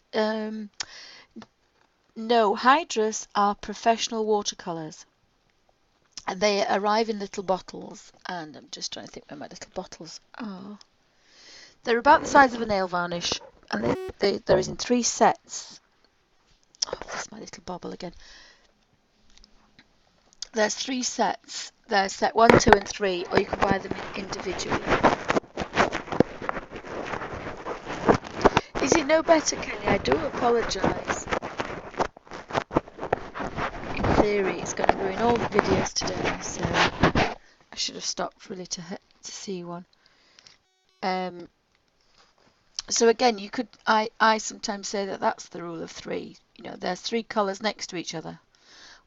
No, hydras are professional watercolors, and they arrive in little bottles. And I'm just trying to think where my little bottles are. They're about the size of a nail varnish, and there is in 3 sets. Oh, there's my little bobble again. There's 3 sets. There's set 1, 2, and 3, or you can buy them individually. Is it no better, Kelly? I do apologise. In theory, it's going to ruin all the videos today, so I should have stopped really to see one. So again, you could. I sometimes say that that's the rule of 3. You know, there's 3 colours next to each other.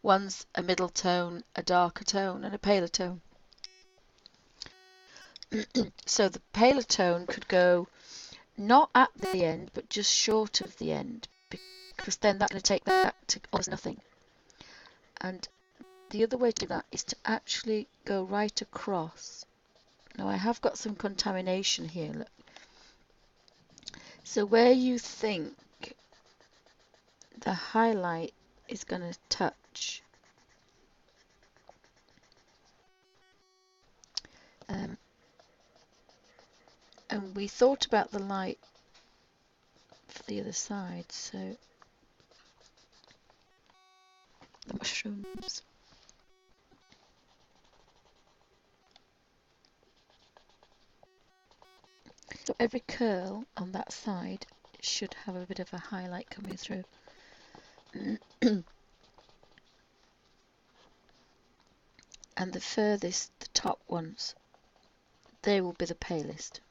One's a middle tone, a darker tone, and a paler tone. So the paler tone could go not at the end, but just short of the end, because then that's going to take that to almost nothing. And the other way to do that is to actually go right across. Now I have got some contamination here, look. So where you think the highlight is going to touch, and we thought about the light for the other side, so the mushrooms. So every curl on that side should have a bit of a highlight coming through. And the furthest, the top ones, they will be the palest.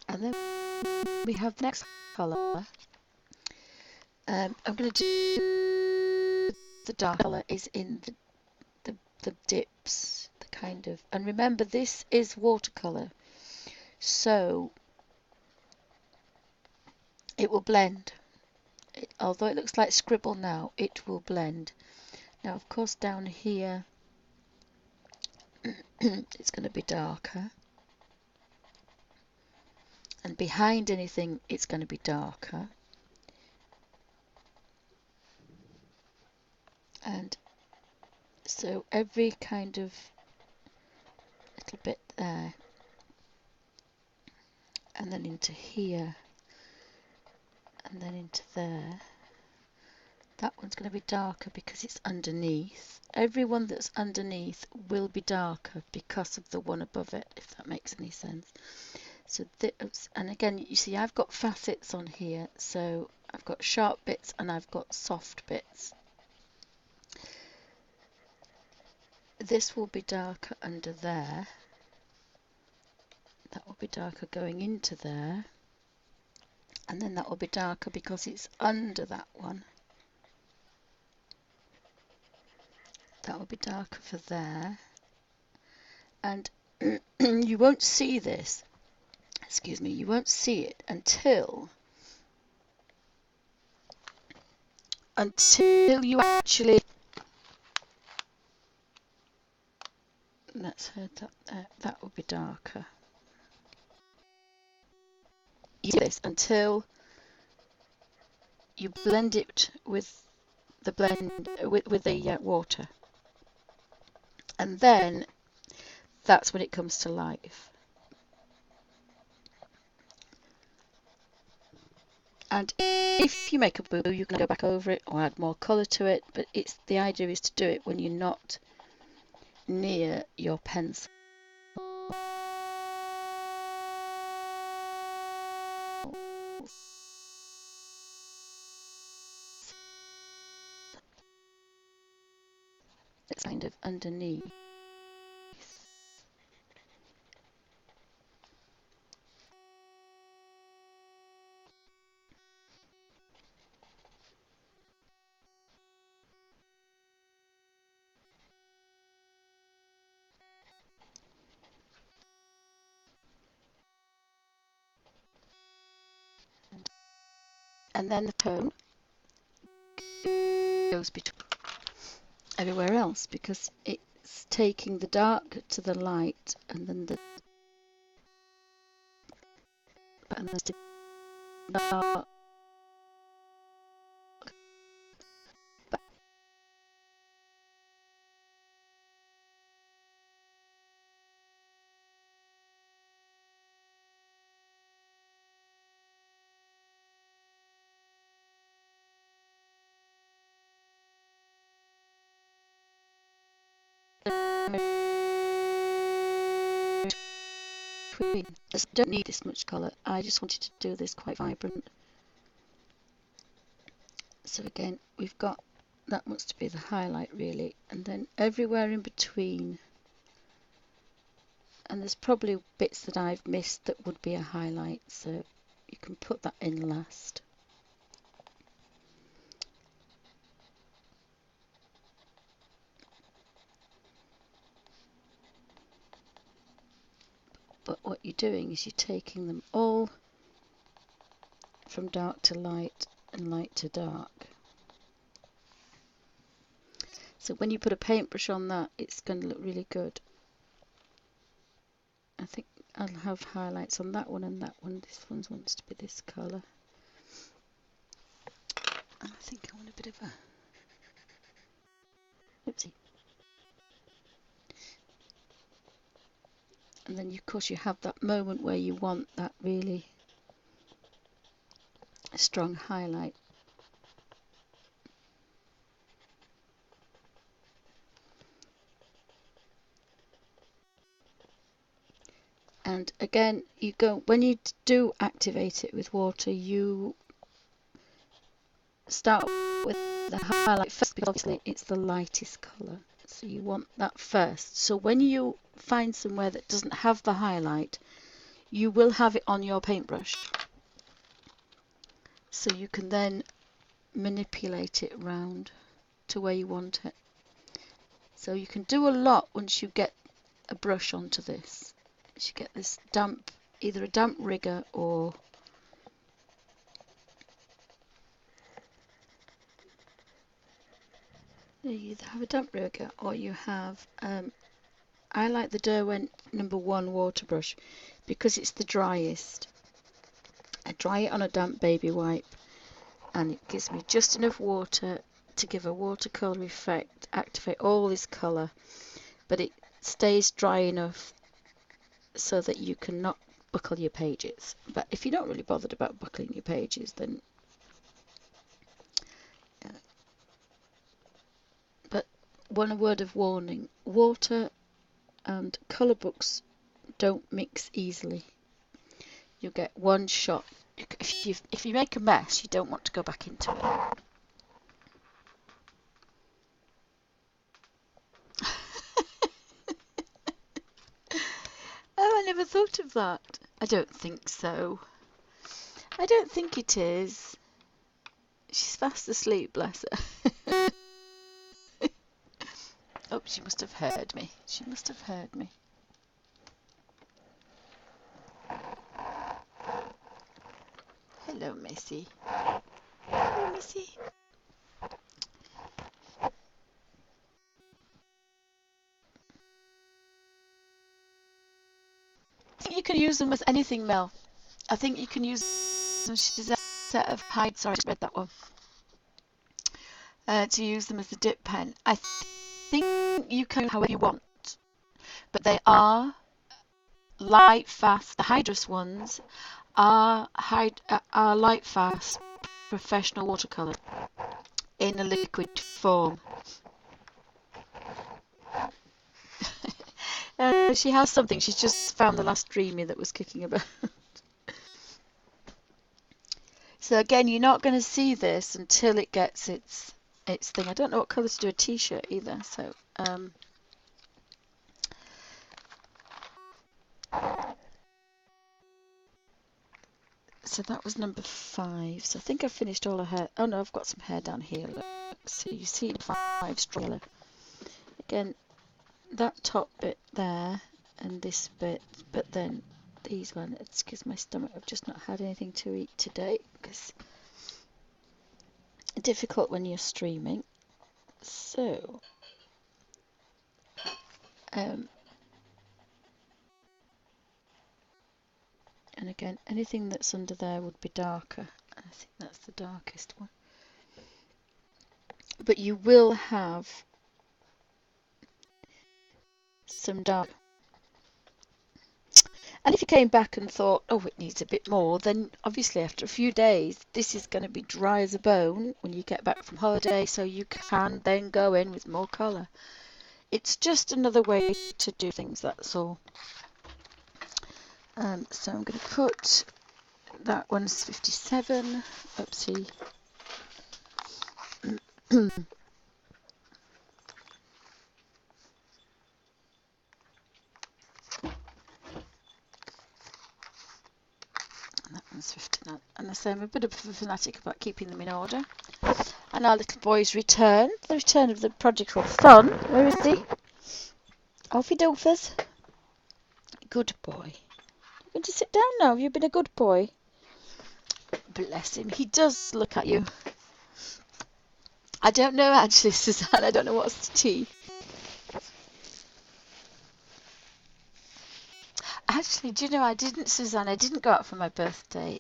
And then we have the next colour. I'm going to do the dark colour is in the dips, the kind of, and remember this is watercolour, so it will blend. Although it looks like scribble now, it will blend. Now of course down here it's going to be darker, and behind anything it's going to be darker, and so every kind of little bit there, and then into here, and then into there. That one's going to be darker because it's underneath. Every one that's underneath will be darker because of the one above it, if that makes any sense. So this, and again, you see I've got facets on here, so I've got sharp bits and I've got soft bits. This will be darker under there. That will be darker going into there. and then that will be darker because it's under that one. That will be darker for there, and you won't see this, excuse me, you won't see it until you actually, let's hide that there, that will be darker. You see this until you blend it with the water, and then that's when it comes to life. And if you make a boo-boo, you can go back over it or add more colour to it, but it's the idea is to do it when you're not near your pencil. It's kind of underneath. And then the tone goes between everywhere else because it's taking the dark to the light, and then the dark. I don't need this much colour. I just wanted to do this quite vibrant. So again, we've got that wants to be the highlight really, and then everywhere in between, and there's probably bits that I've missed that would be a highlight, so you can put that in last. But what you're doing is you're taking them all from dark to light and light to dark. So when you put a paintbrush on that, it's going to look really good. I think I'll have highlights on that one and that one. This one wants to be this colour. And I think I want a bit of a... Oopsie. And then of course you have that moment where you want that really strong highlight. And again, you go when you do activate it with water, you start with the highlight first because obviously it's the lightest colour. So you want that first. So when you find somewhere that doesn't have the highlight, you will have it on your paintbrush. So you can then manipulate it around to where you want it. So you can do a lot once you get a brush onto this. You get this damp, either a damp rigger or you either have a damp rigger or you have I like the Derwent #1 water brush because it's the driest. I dry it on a damp baby wipe and it gives me just enough water to give a watercolour effect, activate all this colour, but it stays dry enough so that you cannot buckle your pages. But if you're not really bothered about buckling your pages, then but one word of warning, water and colour books don't mix easily. You get one shot. If you make a mess, you don't want to go back into it. Oh, I never thought of that. I don't think so. I don't think it is. She's fast asleep, bless her. Oh, she must have heard me. She must have heard me. Hello, Missy. Hello, Missy. I think you can use them with anything, Mel. I think you can use them. She's a set of hide. Sorry, I read that one. To use them as a dip pen. I think you can however you want, but they are light fast. The Hydrus ones are light fast professional watercolor in a liquid form. She has something. She's just found the last dreamy that was kicking about. So again, you're not going to see this until it gets its thing. I don't know what colour to do a t-shirt either. So that was number 5. So I think I've finished all her hair. Oh no, I've got some hair down here. Look. So you see 5 stroller. Again, that top bit there and this bit, but then these ones, it's because my stomach, I've just not had anything to eat today, because it's difficult when you're streaming. So and again, anything that's under there would be darker. I think that's the darkest one, but you will have some dark. And if you came back and thought, oh, it needs a bit more, then obviously after a few days, this is going to be dry as a bone when you get back from holiday, so you can then go in with more colour. It's just another way to do things, that's all. So I'm going to put, that one's 57, oopsie. That one's 59. And I say I'm a bit of a fanatic about keeping them in order. And our little boy's return, the return of the prodigal son. Where is he? Off he doofus. Good boy. You're going to sit down now. You've been a good boy. Bless him. He does look at you. I don't know actually, Suzanne. I don't know what's the tea. Actually, do you know, I didn't, Suzanne, I didn't go out for my birthday.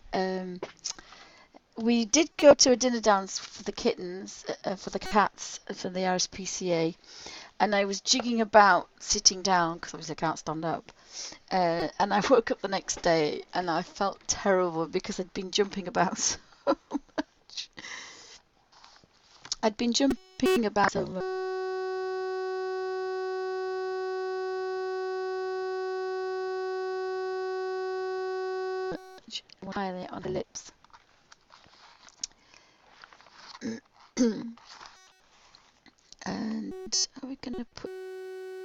We did go to a dinner dance for the kittens, for the cats, for the RSPCA. And I was jigging about sitting down, because obviously I can't stand up. And I woke up the next day and I felt terrible because I'd been jumping about so much. I'd been jumping about so much. Highlight on the lips. And are we going to put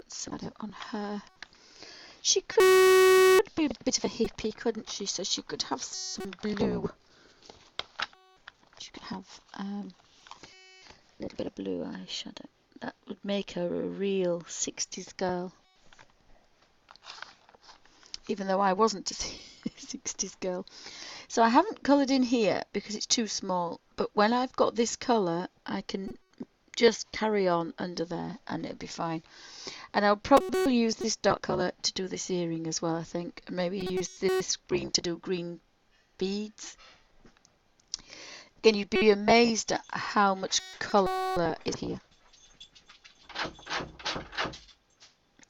some on her? She could be a bit of a hippie, couldn't she? So she could have some blue. She could have a little bit of blue eyeshadow. That would make her a real 60s girl. Even though I wasn't a 60s girl. So I haven't coloured in here because it's too small. But when I've got this colour, I can just carry on under there and it'll be fine. And I'll probably use this dark colour to do this earring as well, I think. And maybe use this green to do green beads. Again, you'd be amazed at how much colour is here.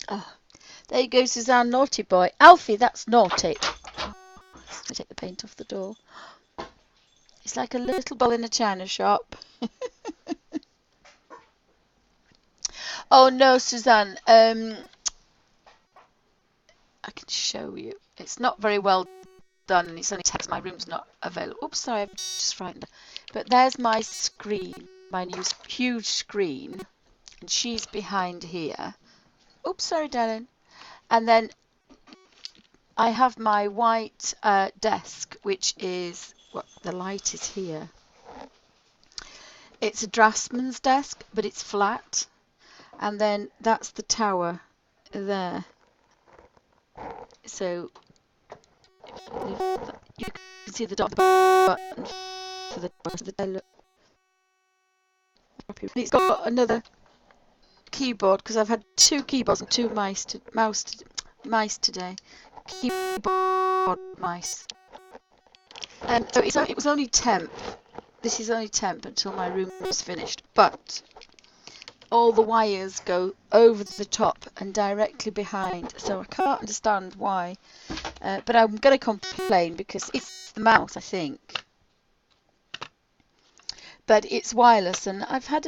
Oh, there you go, Suzanne, naughty boy. Alfie, that's naughty. Let's take the paint off the door. It's like a little boy in a china shop. Oh no, Suzanne. I can show you. It's not very well done, and it's only text. My room's not available. Oops, sorry, I've just frightened her. But there's my screen, my new huge screen, and she's behind here. Oops, sorry, darling. And then I have my white desk, which is what the light is here. It's a draftsman's desk, but it's flat, and then that's the tower there. So you can see the dot button for the tower. It's got another keyboard because I've had 2 keyboards and 2 mice today. Keyboard mice. So it was only temp. This is only temp until my room is finished. But all the wires go over the top and directly behind. So I can't understand why. But I'm going to complain because it's the mouse, I think. But it's wireless, and I've had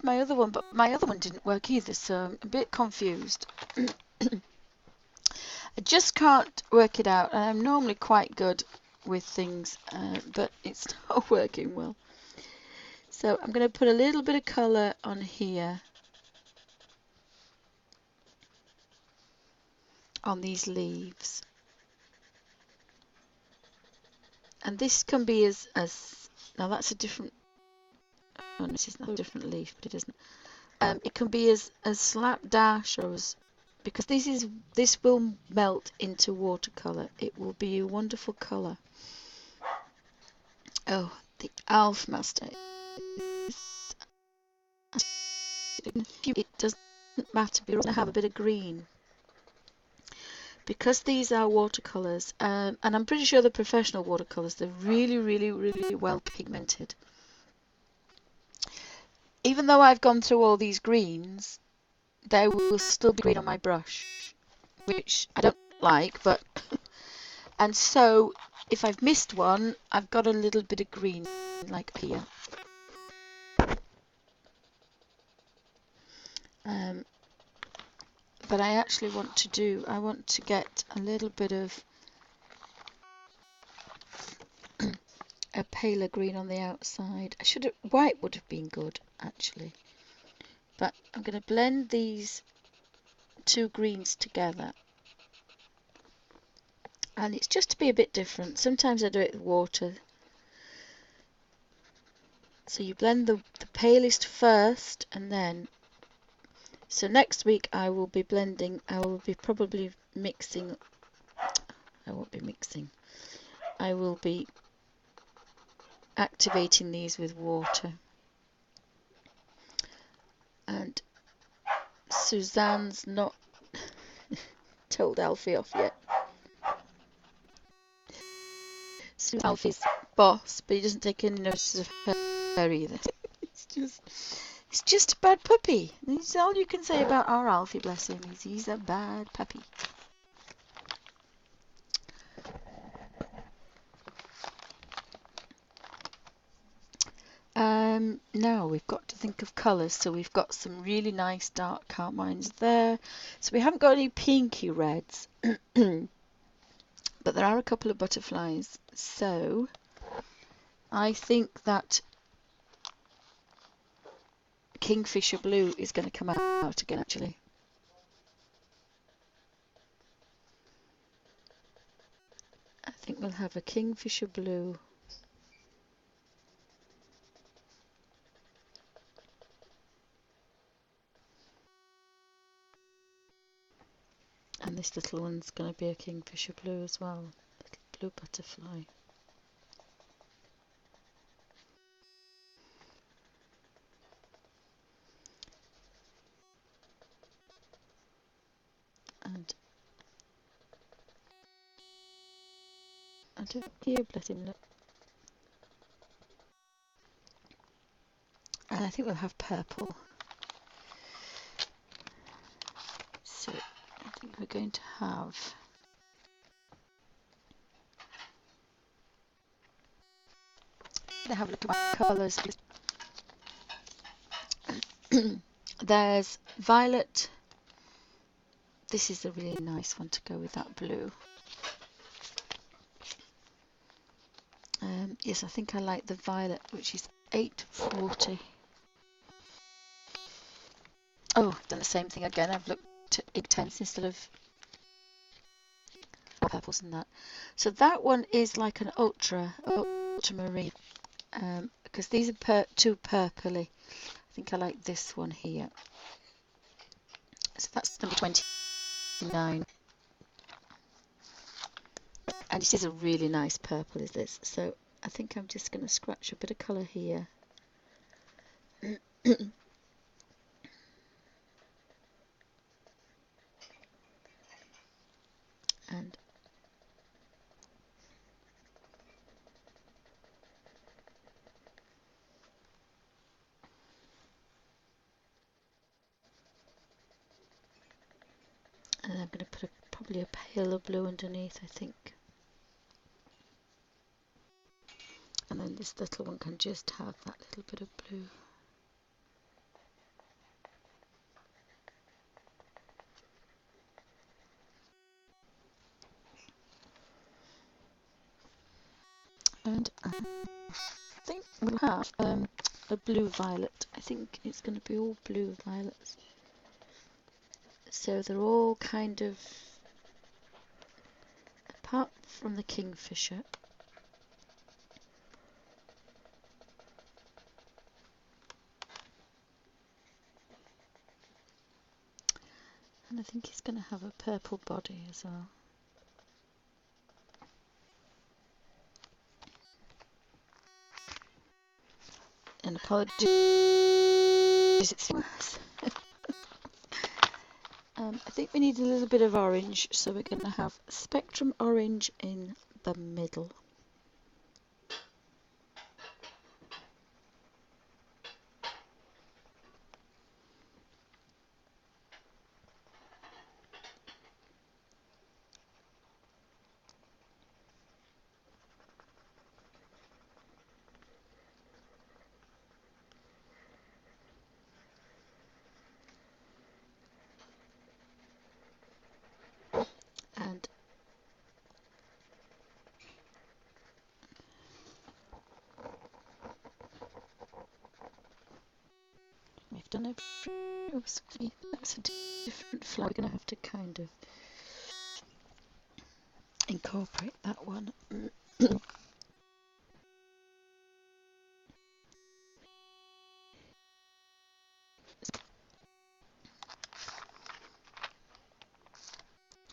my other one, but my other one didn't work either, so I'm a bit confused. I just can't work it out, and I'm normally quite good with things, but it's not working well. So I'm going to put a little bit of colour on here, on these leaves, and this can be as now that's a different. Oh, this is not a different leaf, but it isn't. It can be as slapdash or as, because this will melt into watercolor. It will be a wonderful color. Oh, the Alf Master. It doesn't matter. We're going to have a bit of green because these are watercolors, and I'm pretty sure they're professional watercolors. They're really, really, really well pigmented. Even though I've gone through all these greens, there will still be green on my brush, which I don't like, but and so if I've missed one, I've got a little bit of green like here. But I actually want to get a little bit of a paler green on the outside. White would have been good actually. But I'm going to blend these 2 greens together. And it's just to be a bit different. Sometimes I do it with water. So you blend the palest first, and then. So next week I will be probably mixing. I won't be mixing. I will be activating these with water. And Suzanne's not told Alfie off yet. Alfie's boss, but he doesn't take any notice of her either. It's just a bad puppy. That's all you can say about our Alfie, bless him. He's a bad puppy. Now we've got to think of colours. So we've got some really nice dark carmines there. So we haven't got any pinky reds. But there are a couple of butterflies. So I think that Kingfisher Blue is going to come out again actually. I think we'll have a Kingfisher Blue. And this little one's going to be a Kingfisher Blue as well. Little blue butterfly. And I don't hear, bless him, look. And I think we'll have purple. So I think we're going to have a look at my colours. There's violet. This is a really nice one to go with that blue. Yes, I think I like the violet, which is 840. Oh, I've done the same thing again. I've looked at intense instead of purples and that. So that one is like an ultra. ultramarine, because these are too purpley. I think I like this one here. So that's number 29. And it is a really nice purple, is this? So I think I'm just going to scratch a bit of colour here. And I'm going to put probably a paler blue underneath, I think. And then this little one can just have that little bit of blue. And I think we'll have a blue violet. I think it's going to be all blue violets. So they're all kind of, apart from the kingfisher, and I think he's going to have a purple body as well. And apologies, it's worse. I think we need a little bit of orange, so we're going to have spectrum orange in the middle. And we've done it. Oops, that's a different flower. We're going to have to kind of incorporate that one.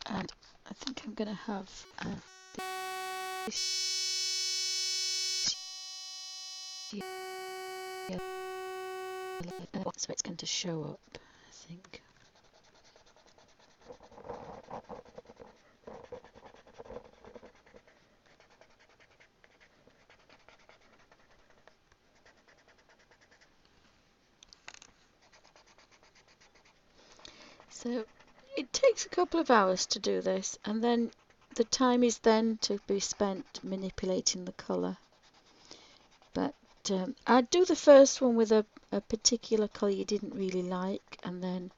And I think I'm going to have this. So it's going to show up, I think. So it takes a couple of hours to do this, and then the time is then to be spent manipulating the colour. But I'd do the first one with a particular colour you didn't really like, and then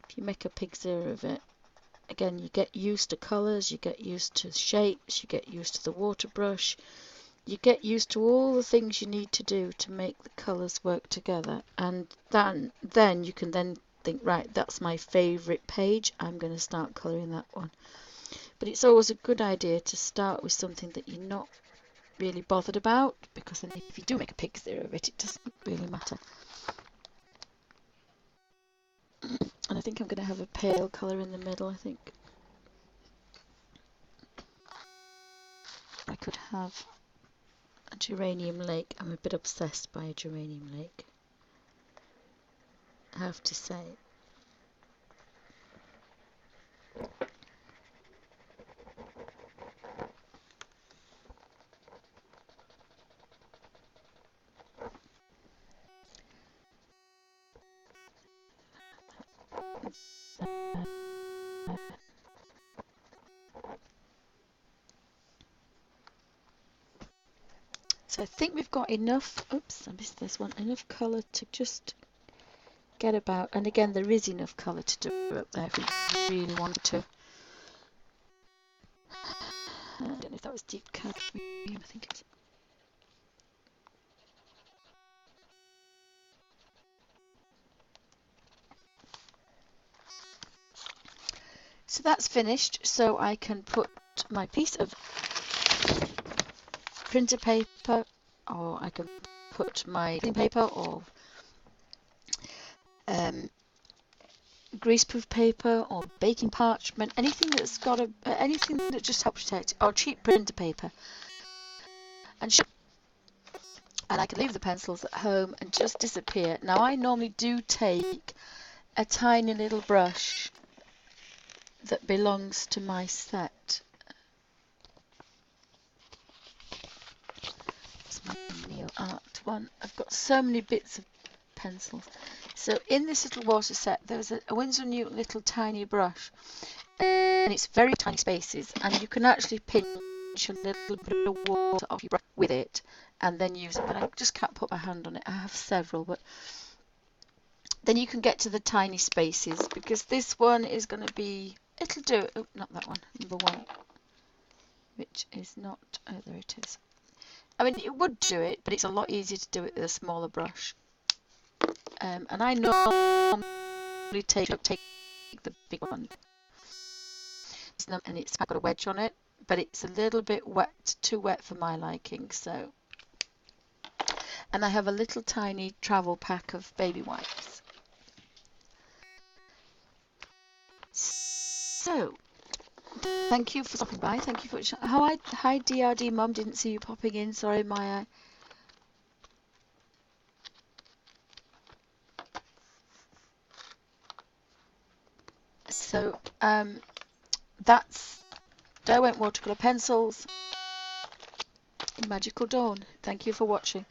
if you make a pig's ear of it, again you get used to colours, you get used to shapes, you get used to the water brush, you get used to all the things you need to do to make the colours work together, and then you can then think, right, that's my favourite page, I'm going to start colouring that one. But it's always a good idea to start with something that you're not really bothered about, because then if you do make a pig's ear of it, it doesn't really matter. And I think I'm going to have a pale colour in the middle, I think. I could have a geranium lake. I'm a bit obsessed by a geranium lake, I have to say. So I think we've got enough, oops, I missed this one, enough colour to just get about, and again there is enough colour to do it up there if we really want to. I don't know if that was deep cadmium, I think it is. So that's finished, so I can put my piece of printer paper, or I can put my clean paper or greaseproof paper or baking parchment, anything that's got anything that just helps protect, or cheap printer paper. And I can leave the pencils at home and just disappear. Now I normally do take a tiny little brush that belongs to my set. It's my Neo Art one. I've got so many bits of pencils. So in this little water set, there's a Winsor & Newton little tiny brush, and it's very tiny spaces, and you can actually pinch a little bit of water off your brush with it and then use it. But I just can't put my hand on it. I have several, but then you can get to the tiny spaces, because this one is going to be, it'll do, oh, not that one, number 1, which is not, oh, there it is. I mean, it would do it, but it's a lot easier to do it with a smaller brush. And I normally take the big one, and it's got a wedge on it, but it's a little bit wet, too wet for my liking. So, and I have a little tiny travel pack of baby wipes. So, thank you for stopping by. Thank you for hi DRD Mum. Didn't see you popping in. Sorry, my So that's Derwent watercolour pencils in Magical Dawn. Thank you for watching.